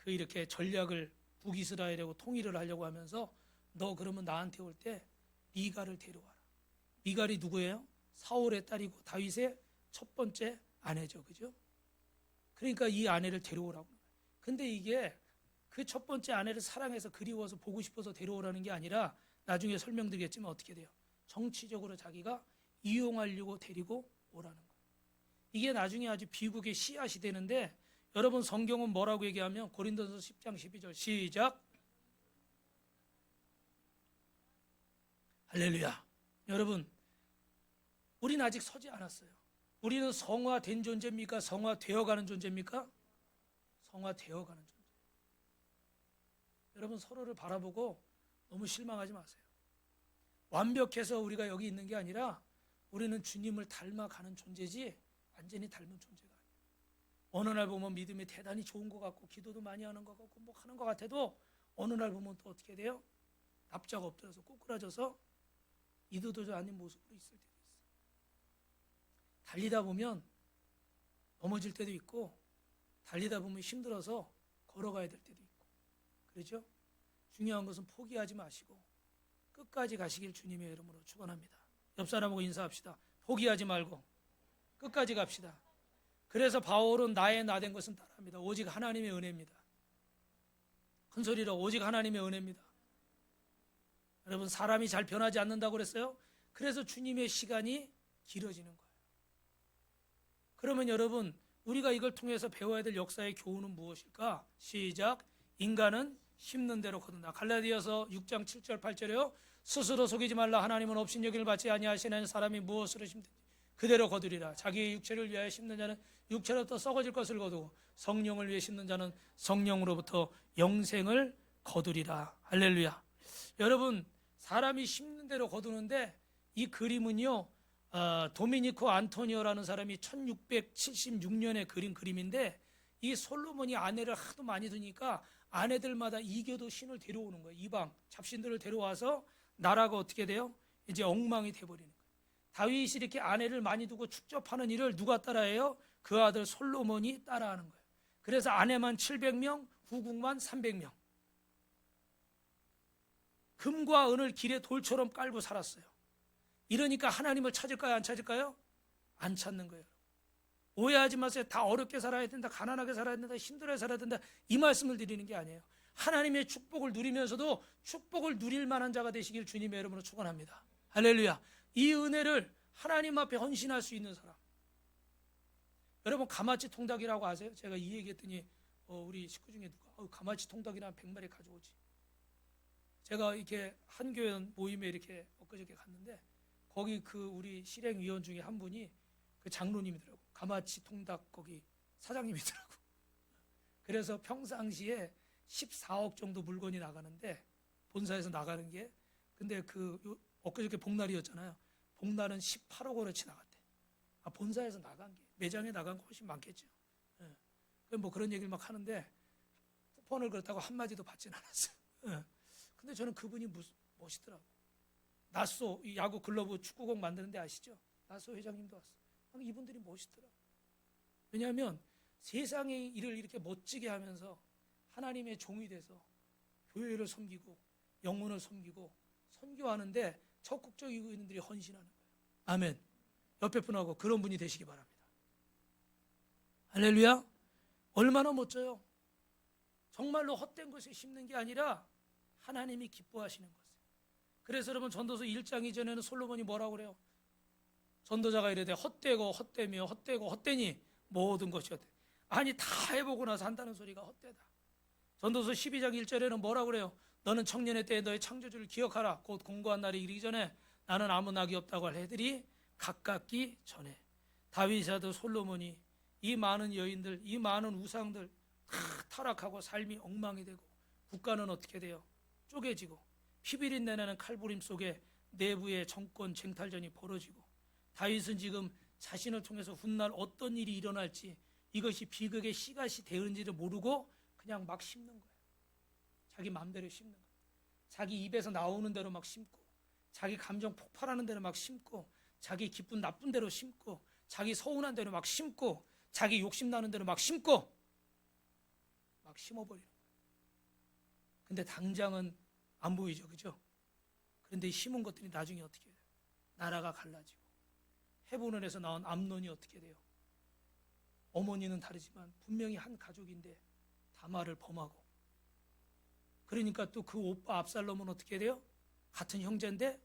이렇게 전략을 북이스라엘하고 통일을 하려고 하면서 너 그러면 나한테 올 때 미갈을 데려와라. 미갈이 누구예요? 사울의 딸이고 다윗의 첫 번째 아내죠. 그죠? 그러니까 이 아내를 데려오라고. 근데 이게 그 첫 번째 아내를 사랑해서 그리워서 보고 싶어서 데려오라는 게 아니라 나중에 설명드리겠지만 어떻게 돼요? 정치적으로 자기가 이용하려고 데리고 오라는 거예요. 이게 나중에 아주 비극의 씨앗이 되는데 여러분 성경은 뭐라고 얘기하면 고린도서 10장 12절 시작. 할렐루야. 여러분 우리는 아직 서지 않았어요. 우리는 성화된 존재입니까? 성화되어가는 존재입니까? 성화되어가는 존재. 여러분 서로를 바라보고 너무 실망하지 마세요. 완벽해서 우리가 여기 있는 게 아니라 우리는 주님을 닮아가는 존재지 완전히 닮은 존재가 아니에요. 어느 날 보면 믿음이 대단히 좋은 것 같고 기도도 많이 하는 것 같고 뭐 하는 것 같아도 어느 날 보면 또 어떻게 돼요? 납작 엎드려서 꼬꾸라져서 이도저도 아닌 모습으로 있을 때도 있어요. 달리다 보면 넘어질 때도 있고 달리다 보면 힘들어서 걸어가야 될 때도 있고 그렇죠? 중요한 것은 포기하지 마시고 끝까지 가시길 주님의 이름으로 축원합니다. 옆 사람하고 인사합시다. 포기하지 말고 끝까지 갑시다. 그래서 바울은 나의 나된 것은 따라합니다. 오직 하나님의 은혜입니다. 큰 소리로 오직 하나님의 은혜입니다. 여러분 사람이 잘 변하지 않는다고 그랬어요? 그래서 주님의 시간이 길어지는 거예요. 그러면 여러분 우리가 이걸 통해서 배워야 될 역사의 교훈은 무엇일까? 시작. 인간은 심는 대로 거둔다. 갈라디아서 6장 7절 8절에요. 스스로 속이지 말라. 하나님은 업신여김을 받지 아니하시는 사람이 무엇으로 심든지 그대로 거두리라. 자기의 육체를 위하여 심는 자는 육체로부터 썩어질 것을 거두고 성령을 위해 심는 자는 성령으로부터 영생을 거두리라. 할렐루야. 여러분 사람이 심는 대로 거두는데 이 그림은요 도미니코 안토니오라는 사람이 1676년에 그린 그림인데 이 솔로몬이 아내를 하도 많이 두니까 아내들마다 이교도 신을 데려오는 거예요. 이방 잡신들을 데려와서 나라가 어떻게 돼요? 이제 엉망이 돼버리는 거예요. 다윗이 이렇게 아내를 많이 두고 축적하는 일을 누가 따라해요? 그 아들 솔로몬이 따라하는 거예요. 그래서 아내만 700명, 후궁만 300명. 금과 은을 길에 돌처럼 깔고 살았어요. 이러니까 하나님을 찾을까요? 안 찾을까요? 안 찾는 거예요. 오해하지 마세요. 다 어렵게 살아야 된다, 가난하게 살아야 된다, 힘들어야 살아야 된다 이 말씀을 드리는 게 아니에요. 하나님의 축복을 누리면서도 축복을 누릴 만한 자가 되시길 주님의 이름으로 축원합니다. 할렐루야. 이 은혜를 하나님 앞에 헌신할 수 있는 사람. 여러분 가마치 통닭이라고 아세요? 제가 이 얘기했더니 우리 식구 중에 누가 가마치 통닭이나 100마리 가져오지. 제가 이렇게 한교연 모임에 이렇게 엊그저께 갔는데 거기 그 우리 실행위원 중에 한 분이 그 장로님이더라고. 가마치 통닭 거기 사장님이더라고. 그래서 평상시에 14억 정도 물건이 나가는데 본사에서 나가는 게 근데 그 엊그저께 복날이었잖아요. 복날은 18억 원어치 나갔대. 본사에서 나간 게 매장에 나간 거 훨씬 많겠죠. 예. 뭐 그런 얘기를 막 하는데 쿠폰을 그렇다고 한마디도 받진 않았어요. 예. 근데 저는 그분이 멋있더라고. 나쏘 야구 글러브 축구공 만드는 데 아시죠? 나쏘 회장님도 왔어. 이분들이 멋있더라고. 왜냐하면 세상의 일을 이렇게 멋지게 하면서 하나님의 종이 돼서 교회를 섬기고 영혼을 섬기고 선교하는데 적극적이고 있는 분들이 헌신하는 거예요. 아멘. 옆에 분하고 그런 분이 되시기 바랍니다. 할렐루야. 얼마나 멋져요. 정말로 헛된 것에 심는 게 아니라 하나님이 기뻐하시는 것을. 그래서 여러분 전도서 1장 이전에는 솔로몬이 뭐라고 그래요? 전도자가 이래되 헛되고 헛되며 헛되고 헛되니 모든 것이 헛되. 아니 다 해보고 나서 한다는 소리가 헛되다. 전도서 12장 1절에는 뭐라고 그래요? 너는 청년의 때에 너의 창조주를 기억하라. 곧 공고한 날이 이르기 전에 나는 아무 낙이 없다고 할 해들이 가깝기 전에. 다윗이라도 솔로몬이 이 많은 여인들, 이 많은 우상들 다 타락하고 삶이 엉망이 되고 국가는 어떻게 돼요? 쪼개지고 피비린 내나는 칼부림 속에 내부의 정권 쟁탈전이 벌어지고 다윗은 지금 자신을 통해서 훗날 어떤 일이 일어날지 이것이 비극의 씨앗이 되는지를 모르고 그냥 막 심는 거예요. 자기 마음대로 심는 거예요. 자기 입에서 나오는 대로 막 심고 자기 감정 폭발하는 대로 막 심고 자기 기쁜 나쁜 대로 심고 자기 서운한 대로 막 심고 자기 욕심나는 대로 막 심고 막 심어버리는 거예요. 근데 당장은 안 보이죠. 그죠? 그런데 심은 것들이 나중에 어떻게 해요? 나라가 갈라지고 헤브론에서 나온 암논이 어떻게 돼요? 어머니는 다르지만 분명히 한 가족인데 다말을 범하고, 그러니까 또 그 오빠 압살롬은 어떻게 돼요? 같은 형제인데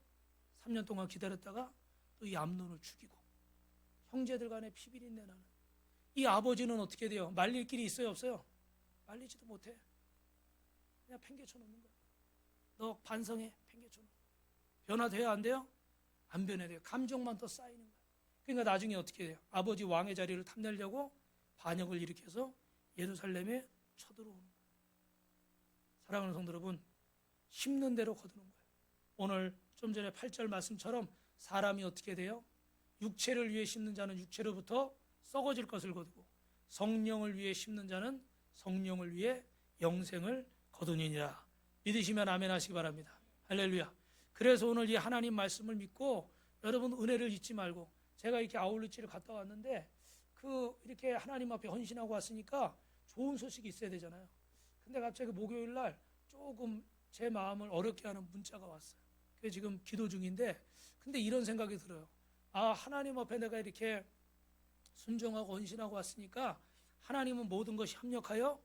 3년 동안 기다렸다가 또 이 암논을 죽이고, 형제들 간에 피비린내 나는. 이 아버지는 어떻게 돼요? 말릴 길이 있어요, 없어요? 말리지도 못해. 그냥 팽개쳐 놓는 거야. 너 반성해, 팽개쳐 놓는 거야. 변화돼야 안 돼요? 안 변해돼요. 감정만 더 쌓이는 거야. 그러니까 나중에 어떻게 돼요? 아버지 왕의 자리를 탐내려고 반역을 일으켜서 예루살렘에 쳐들어오는 거예요. 사랑하는 성도 여러분, 심는 대로 거두는 거예요. 오늘 좀 전에 8절 말씀처럼 사람이 어떻게 돼요? 육체를 위해 심는 자는 육체로부터 썩어질 것을 거두고, 성령을 위해 심는 자는 성령을 위해 영생을 거두니라. 믿으시면 아멘 하시기 바랍니다. 할렐루야. 그래서 오늘 이 하나님 말씀을 믿고 여러분 은혜를 잊지 말고, 제가 이렇게 아울리치를 갔다 왔는데 이렇게 하나님 앞에 헌신하고 왔으니까 좋은 소식이 있어야 되잖아요. 근데 갑자기 목요일 날 조금 제 마음을 어렵게 하는 문자가 왔어요. 그게 지금 기도 중인데, 근데 이런 생각이 들어요. 아, 하나님 앞에 내가 이렇게 순종하고 헌신하고 왔으니까 하나님은 모든 것이 합력하여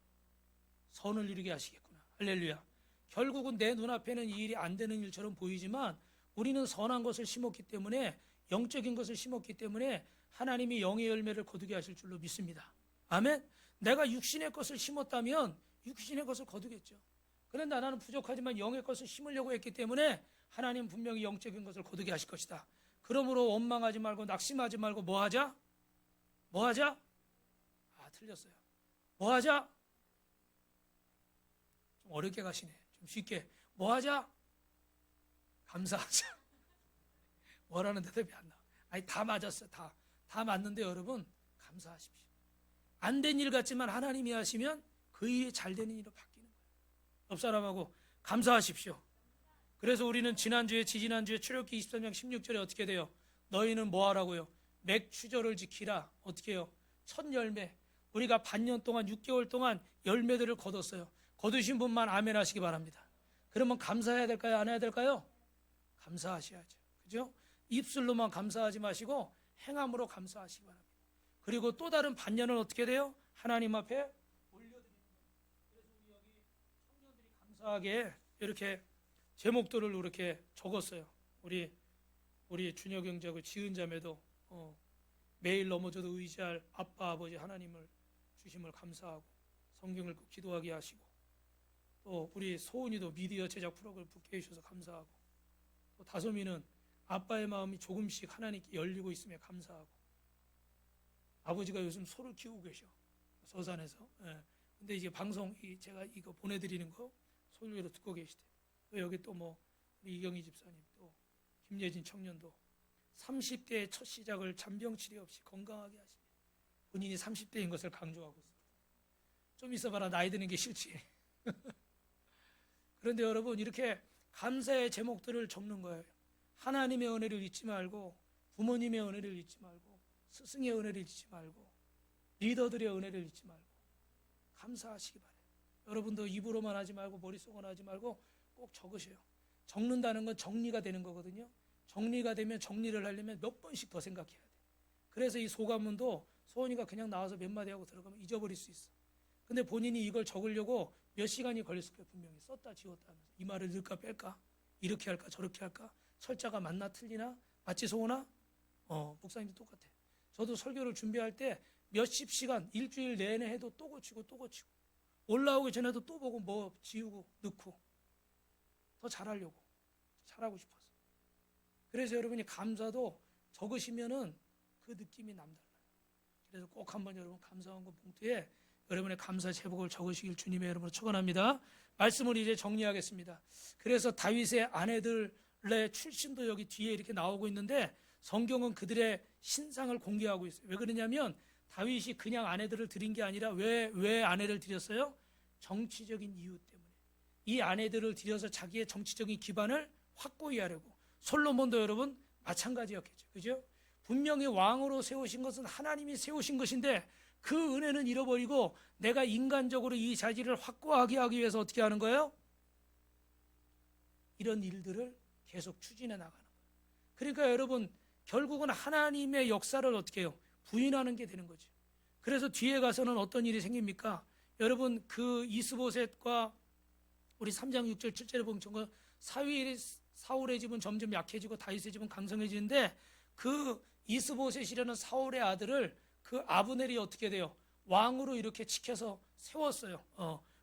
선을 이루게 하시겠구나. 할렐루야. 결국은 내 눈앞에는 이 일이 안 되는 일처럼 보이지만 우리는 선한 것을 심었기 때문에, 영적인 것을 심었기 때문에 하나님이 영의 열매를 거두게 하실 줄로 믿습니다. 아멘. 내가 육신의 것을 심었다면 육신의 것을 거두겠죠. 그런데 나는 부족하지만 영의 것을 심으려고 했기 때문에 하나님 분명히 영적인 것을 거두게 하실 것이다. 그러므로 원망하지 말고 낙심하지 말고 뭐 하자? 뭐 하자? 아, 틀렸어요. 뭐 하자? 좀 어렵게 가시네. 좀 쉽게. 뭐 하자? 감사하자. 뭐라는 대답이 안 나와. 아니, 다 맞았어요. 다 맞는데 여러분, 감사하십시오. 안 된 일 같지만 하나님이 하시면 그 일이 잘 되는 일로 바뀌는 거예요. 옆 사람하고 감사하십시오. 그래서 우리는 지지난주에 출애굽기 23장 16절에 어떻게 돼요? 너희는 뭐 하라고요? 맥추절을 지키라. 어떻게 해요? 첫 열매. 우리가 반년 동안 6개월 동안 열매들을 거뒀어요. 거두신 분만 아멘 하시기 바랍니다. 그러면 감사해야 될까요? 안 해야 될까요? 감사하셔야죠. 그죠? 입술로만 감사하지 마시고 행함으로 감사하시기 바랍니다. 그리고 또 다른 반년은 어떻게 돼요? 하나님 앞에 올려드리는 거예요. 그래서 우리 여기 청년들이 감사하게 이렇게 제목들을 이렇게 적었어요. 우리 준혁 형제하고 지은 자매도 매일 넘어져도 의지할 아빠 아버지 하나님을 주심을 감사하고 성경을 꼭 기도하게 하시고, 또 우리 소은이도 미디어 제작 프로그램 붙게 해주셔서 감사하고, 또 다솜이는 아빠의 마음이 조금씩 하나님께 열리고 있음에 감사하고, 아버지가 요즘 소를 키우고 계셔, 서산에서. 근데 이제 방송 제가 이거 보내드리는 거 소리로 듣고 계시대. 또 여기 또 뭐 우리 이경희 집사님, 또 김예진 청년도 30대의 첫 시작을 잔병 치레 없이 건강하게 하시네. 본인이 30대인 것을 강조하고 있어요. 좀 있어봐라, 나이 드는 게 싫지. 그런데 여러분, 이렇게 감사의 제목들을 적는 거예요. 하나님의 은혜를 잊지 말고, 부모님의 은혜를 잊지 말고, 스승의 은혜를 잊지 말고, 리더들의 은혜를 잊지 말고 감사하시기 바래요. 여러분도 입으로만 하지 말고 머릿속으로 하지 말고 꼭 적으세요. 적는다는 건 정리가 되는 거거든요. 정리가 되면 정리를 하려면 몇 번씩 더 생각해야 돼. 그래서 이 소감문도 소원이가 그냥 나와서 몇 마디 하고 들어가면 잊어버릴 수 있어. 근데 본인이 이걸 적으려고 몇 시간이 걸렸을 거예요. 분명히 썼다 지웠다 하면서. 이 말을 넣을까 뺄까? 이렇게 할까 저렇게 할까? 철자가 맞나 틀리나? 맞지 소원아? 목사님도 똑같아. 저도 설교를 준비할 때 몇십 시간, 일주일 내내 해도 또 고치고 또 고치고, 올라오기 전에도 또 보고 뭐 지우고 넣고 더 잘하려고, 잘하고 싶어서. 그래서 여러분이 감사도 적으시면은 그 느낌이 남달라요. 그래서 꼭 한번 여러분 감사한 거 봉투에 여러분의 감사 제목을 적으시길 주님의 이름으로 축원합니다. 말씀을 이제 정리하겠습니다. 그래서 다윗의 아내들의 출신도 여기 뒤에 이렇게 나오고 있는데, 성경은 그들의 신상을 공개하고 있어요. 왜 그러냐면 다윗이 그냥 아내들을 드린 게 아니라 왜 아내를 드렸어요? 정치적인 이유 때문에. 이 아내들을 들여서 자기의 정치적인 기반을 확고히 하려고. 솔로몬도 여러분 마찬가지였겠죠. 그죠? 분명히 왕으로 세우신 것은 하나님이 세우신 것인데 그 은혜는 잃어버리고 내가 인간적으로 이 자질을 확고하게 하기 위해서 어떻게 하는 거예요? 이런 일들을 계속 추진해 나가는 거예요. 그러니까 여러분, 결국은 하나님의 역사를 어떻게 해요? 부인하는 게 되는 거죠. 그래서 뒤에 가서는 어떤 일이 생깁니까? 여러분 그 이스보셋과 우리 3장 6절 7절에 보면 사울의 집은 점점 약해지고 다윗의 집은 강성해지는데 그 이스보셋이라는 사울의 아들을 그 아브넬이 어떻게 돼요? 왕으로 이렇게 지켜서 세웠어요.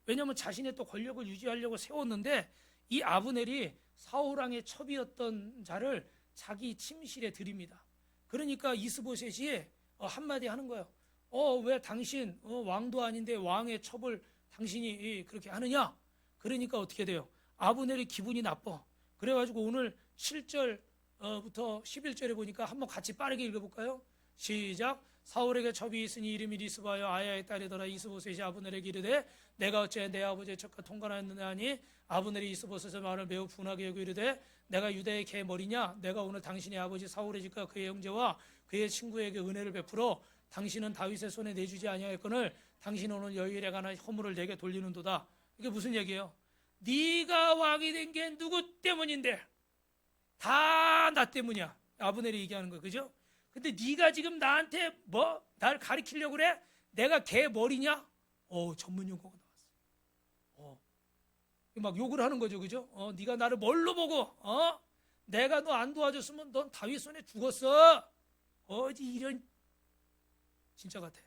왜냐하면 자신의 또 권력을 유지하려고 세웠는데 이 아브넬이 사울 왕의 첩이었던 자를 자기 침실에 들입니다. 그러니까 이스보셋이 한마디 하는 거예요. 왜 당신 왕도 아닌데 왕의 첩을 당신이 그렇게 하느냐? 그러니까 어떻게 돼요? 아브넬이 기분이 나빠. 그래가지고 오늘 7절부터 11절에 보니까 한번 같이 빠르게 읽어볼까요? 시작. 사울에게 첩이 있으니 이름이 리스바여 아야의 딸이더라. 이스보셋이 아브넬에게 이르되 내가 어째 내 아버지의 첩과 통관하였느냐 하니 아브넬이 이스보셋의 말을 매우 분하게 여기고 이르되 내가 유다의 개 머리냐? 내가 오늘 당신의 아버지 사울의 집과 그의 형제와 그의 친구에게 은혜를 베풀어 당신은 다윗의 손에 내주지 아니하였거늘 당신은 오늘 여일에 관한 허물을 내게 돌리는도다. 이게 무슨 얘기예요? 네가 왕이 된 게 누구 때문인데? 다 나 때문이야. 아브넬이 얘기하는 거예요. 그죠? 근데 네가 지금 나한테 날 가리키려고 그래? 내가 개 머리냐? 전문 용어가 나왔어. 막 욕을 하는 거죠. 그죠? 네가 나를 뭘로 보고 내가 너 안 도와줬으면 넌 다윗 손에 죽었어. 이런 진짜 같아.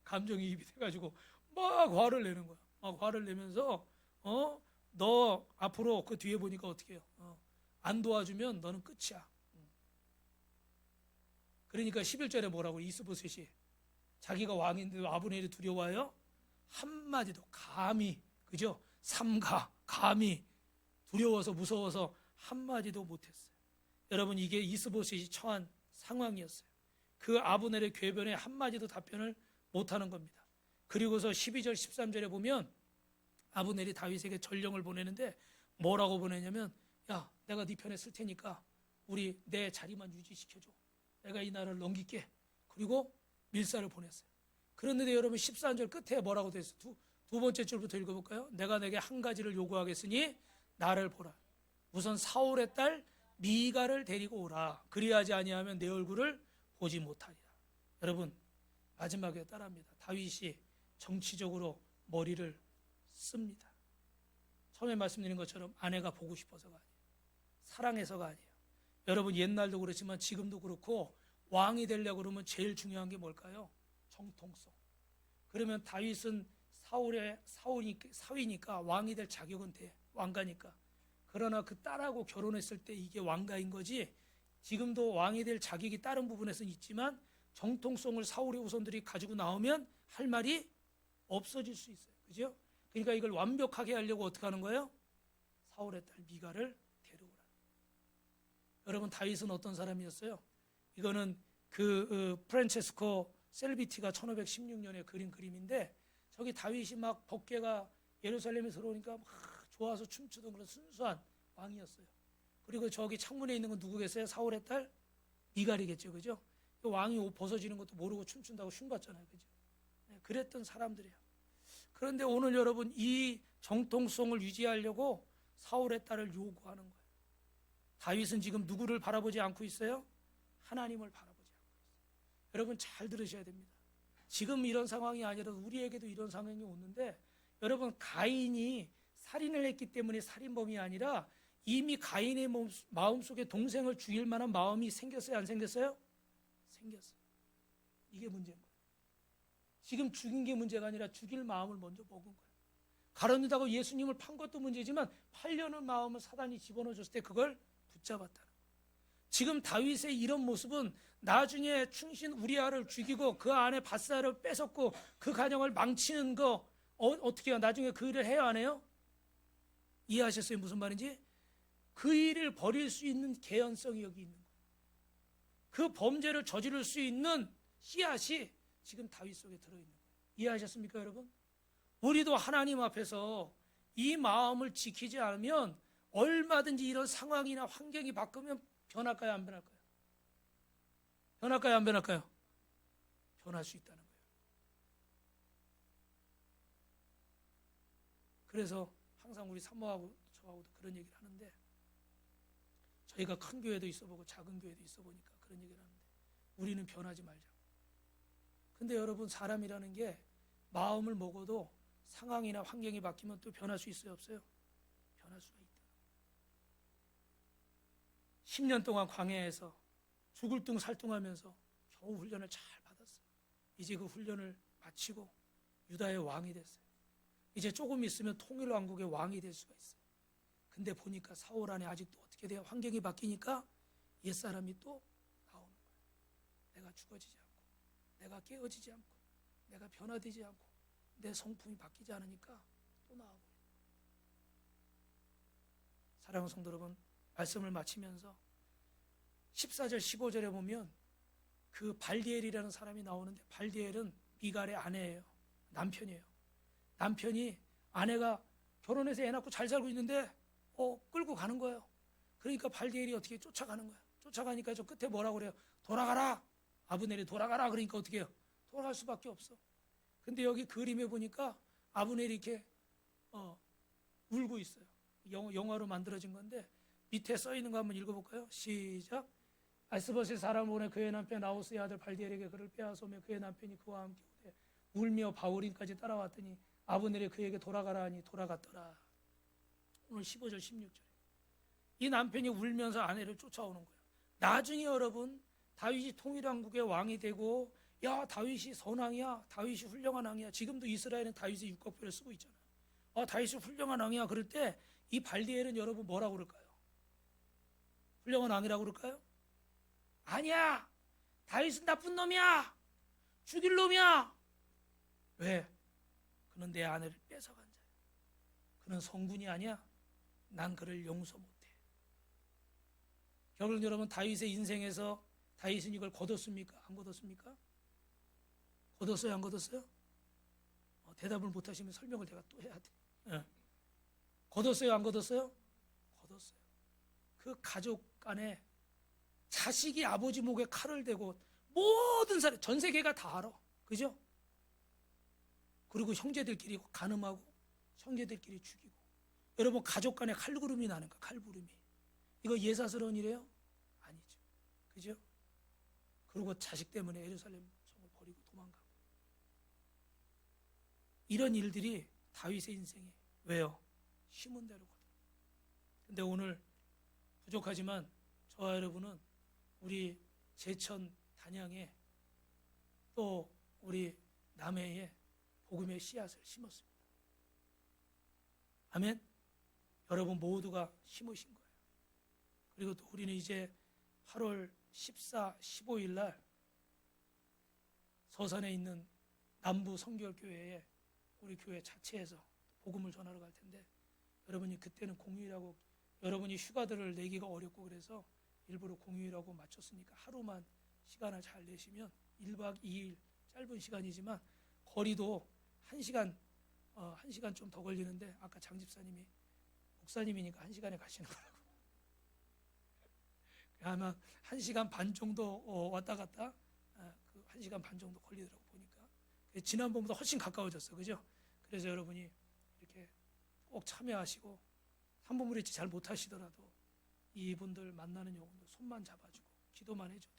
감정이입이 돼가지고 막 화를 내는 거야. 막 화를 내면서 너 앞으로 그 뒤에 보니까 어떻게 해요? 안 도와주면 너는 끝이야. 그러니까 11절에 뭐라고? 이스보셋이 자기가 왕인데 아브넬이 두려워요? 한마디도 감히, 그죠? 삼가 감히 두려워서 무서워서 한마디도 못했어요. 여러분 이게 이스보셋이 처한 상황이었어요. 그 아브넬의 궤변에 한마디도 답변을 못하는 겁니다. 그리고서 12절 13절에 보면 아브넬이 다윗에게 전령을 보내는데 뭐라고 보내냐면 야 내가 네 편에 쓸 테니까 우리 내 자리만 유지시켜줘. 내가 이 나라를 넘길게. 그리고 밀사를 보냈어요. 그런데 여러분 14절 끝에 뭐라고 되어 있어요? 두 번째 줄부터 읽어볼까요? 내가 내게 한 가지를 요구하겠으니 나를 보라. 우선 사울의 딸 미가를 데리고 오라. 그리하지 아니하면 내 얼굴을 보지 못하리라. 여러분 마지막에 따라합니다. 다윗이 정치적으로 머리를 씁니다. 처음에 말씀드린 것처럼 아내가 보고 싶어서가 아니에요. 사랑해서가 아니에요. 여러분 옛날도 그렇지만 지금도 그렇고 왕이 되려고 그러면 제일 중요한 게 뭘까요? 정통성. 그러면 다윗은 사위니까 왕이 될 자격은 돼. 왕가니까. 그러나 그 딸하고 결혼했을 때 이게 왕가인 거지 지금도 왕이 될 자격이 다른 부분에서는 있지만 정통성을 사울의 후손들이 가지고 나오면 할 말이 없어질 수 있어요. 그죠? 그러니까 이걸 완벽하게 하려고 어떻게 하는 거예요? 사울의 딸 미가를 데려오라. 여러분 다윗은 어떤 사람이었어요? 이거는 프란체스코 셀비티가 1516년에 그린 그림인데 저기 다윗이 막 법궤가 예루살렘에 들어오니까 막 좋아서 춤추던 그런 순수한 왕이었어요. 그리고 저기 창문에 있는 건 누구겠어요? 사울의 딸 미갈이겠죠. 그죠? 왕이 옷 벗어지는 것도 모르고 춤춘다고 흉봤잖아요. 그죠? 그랬던 사람들이에요. 그런데 오늘 여러분 이 정통성을 유지하려고 사울의 딸을 요구하는 거예요. 다윗은 지금 누구를 바라보지 않고 있어요? 하나님을 바라보지 않고 있어요. 여러분 잘 들으셔야 됩니다. 지금 이런 상황이 아니라 우리에게도 이런 상황이 오는데 여러분 가인이 살인을 했기 때문에 살인범이 아니라 이미 가인의 마음속에 동생을 죽일 만한 마음이 생겼어요? 안 생겼어요? 생겼어요. 이게 문제인 거예요. 지금 죽인 게 문제가 아니라 죽일 마음을 먼저 먹은 거예요. 가론유다가 예수님을 판 것도 문제지만 팔려는 마음을 사단이 집어넣어줬을 때 그걸 붙잡았다는 거예요. 지금 다윗의 이런 모습은 나중에 충신 우리아를 죽이고 그 안에 밧살을 뺏었고 그 가정을 망치는 거 어떻게 해요? 나중에 그 일을 해요? 안 해요? 이해하셨어요? 무슨 말인지? 그 일을 벌일 수 있는 개연성이 여기 있는 거예요. 그 범죄를 저지를 수 있는 씨앗이 지금 다윗 속에 들어있는 거예요. 이해하셨습니까 여러분? 우리도 하나님 앞에서 이 마음을 지키지 않으면 얼마든지 이런 상황이나 환경이 바꾸면 변할까요? 안 변할까요? 변할까요? 안 변할까요? 변할 수 있다는 거예요. 그래서 항상 우리 사모하고 저하고도 그런 얘기를 하는데 저희가 큰 교회도 있어보고 작은 교회도 있어보니까 그런 얘기를 하는데 우리는 변하지 말자고. 근데 여러분, 사람이라는 게 마음을 먹어도 상황이나 환경이 바뀌면 또 변할 수 있어요, 없어요? 변할 수가 있다. 10년 동안 광야에서 죽을 둥 살둥하면서 겨우 훈련을 잘 받았어요. 이제 그 훈련을 마치고 유다의 왕이 됐어요. 이제 조금 있으면 통일 왕국의 왕이 될 수가 있어요. 근데 보니까 사울 안에 아직도 어떻게 돼요? 환경이 바뀌니까 옛사람이 또 나오는 거예요. 내가 죽어지지 않고, 내가 깨어지지 않고, 내가 변화되지 않고, 내 성품이 바뀌지 않으니까 또 나와버려요. 사랑하는 성도 여러분, 말씀을 마치면서 14절 15절에 보면 그 발디엘이라는 사람이 나오는데, 발디엘은 미갈의 아내예요. 남편이에요. 남편이 아내가 결혼해서 애 낳고 잘 살고 있는데 끌고 가는 거예요. 그러니까 발디엘이 어떻게 쫓아가는 거예요. 쫓아가니까 저 끝에 뭐라고 그래요? 돌아가라. 아브넬이 돌아가라. 그러니까 어떻게 해요? 돌아갈 수밖에 없어. 근데 여기 그림에 보니까 아브넬이 이렇게 울고 있어요. 영화로 만들어진 건데 밑에 써 있는 거 한번 읽어볼까요? 시작. 아스봇의 사람을 보내 그의 남편 아우스의 아들 발디엘에게 그를 빼앗으며 그의 남편이 그와 함께 오되 울며 바울임까지 따라왔더니 아브넬이 그에게 돌아가라 하니 돌아갔더라. 오늘 15절 16절. 이 남편이 울면서 아내를 쫓아오는 거예요. 나중에 여러분, 다윗이 통일왕국의 왕이 되고, 야, 다윗이 선왕이야, 다윗이 훌륭한 왕이야. 지금도 이스라엘은 다윗의 육각표를 쓰고 있잖아요. 다윗이 훌륭한 왕이야. 그럴 때 이 발디엘은 여러분 뭐라고 그럴까요? 훌륭한 왕이라고 그럴까요? 아니야, 다윗은 나쁜 놈이야, 죽일 놈이야. 왜? 그는 내 아내를 뺏어간 자야. 그는 성군이 아니야. 난 그를 용서 못해. 결국 여러분, 다윗의 인생에서 다윗은 이걸 거뒀습니까? 안 거뒀습니까? 거뒀어요? 안 거뒀어요? 대답을 못하시면 설명을 제가 또 해야 돼. 거뒀어요? 안 거뒀어요? 거뒀어요. 그 가족 간에 자식이 아버지 목에 칼을 대고 모든 사람, 전 세계가 다 알아. 그죠? 그리고 형제들끼리 간음하고 형제들끼리 죽이고. 여러분, 가족 간에 칼구름이 나는 거야. 칼부름이. 이거 예사스러운 일이에요? 아니죠. 그죠? 그리고 자식 때문에 예루살렘 성을 버리고 도망가고. 이런 일들이 다윗의 인생에 왜요? 심은 대로거든. 근데 오늘 부족하지만 저와 여러분은 우리 제천 단양에 또 우리 남해에 복음의 씨앗을 심었습니다. 아멘. 여러분 모두가 심으신 거예요. 그리고 또 우리는 이제 8월 14, 15일 날 서산에 있는 남부 성결교회에 우리 교회 자체에서 복음을 전하러 갈 텐데, 여러분이 그때는 공휴일하고 여러분이 휴가들을 내기가 어렵고 그래서 일부러 공휴일하고 맞췄으니까 하루만 시간을 잘 내시면 1박 2일 짧은 시간이지만 거리도 1시간, 1시간 좀 더 걸리는데 아까 장 집사님이 목사님이니까 1시간에 가시는 거라고. 아마 1시간 반 정도 왔다 갔다, 그 1시간 반 정도 걸리더라고 보니까. 지난번보다 훨씬 가까워졌어. 그죠? 그래서 여러분이 이렇게 꼭 참여하시고, 한부모리치 잘 못하시더라도 이분들 만나는 영혼들 손만 잡아주고 기도만 해줘도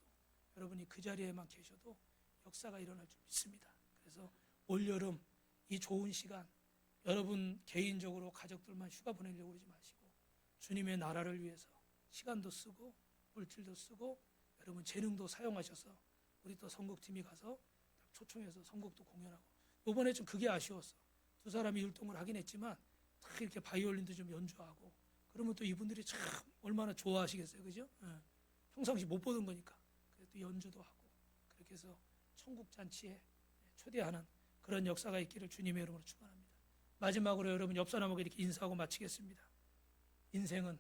여러분이 그 자리에만 계셔도 역사가 일어날 줄 믿습니다. 그래서 올여름 이 좋은 시간, 여러분 개인적으로 가족들만 휴가 보내려고 그러지 마시고 주님의 나라를 위해서 시간도 쓰고 물질도 쓰고 여러분 재능도 사용하셔서 우리 또 선곡팀이 가서 초청해서 선곡도 공연하고. 이번에 좀 그게 아쉬웠어. 두 사람이 율동을 하긴 했지만 딱 이렇게 바이올린도 좀 연주하고 그러면 또 이분들이 참 얼마나 좋아하시겠어요. 그죠? 평상시 못 보던 거니까. 그래서 또 연주도 하고 그렇게 해서 천국잔치에 초대하는 그런 역사가 있기를 주님의 이름으로 축원합니다. 마지막으로 여러분 옆 사람에게 이렇게 인사하고 마치겠습니다. 인생은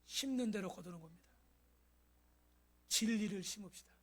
심는 대로 거두는 겁니다. 진리를 심읍시다.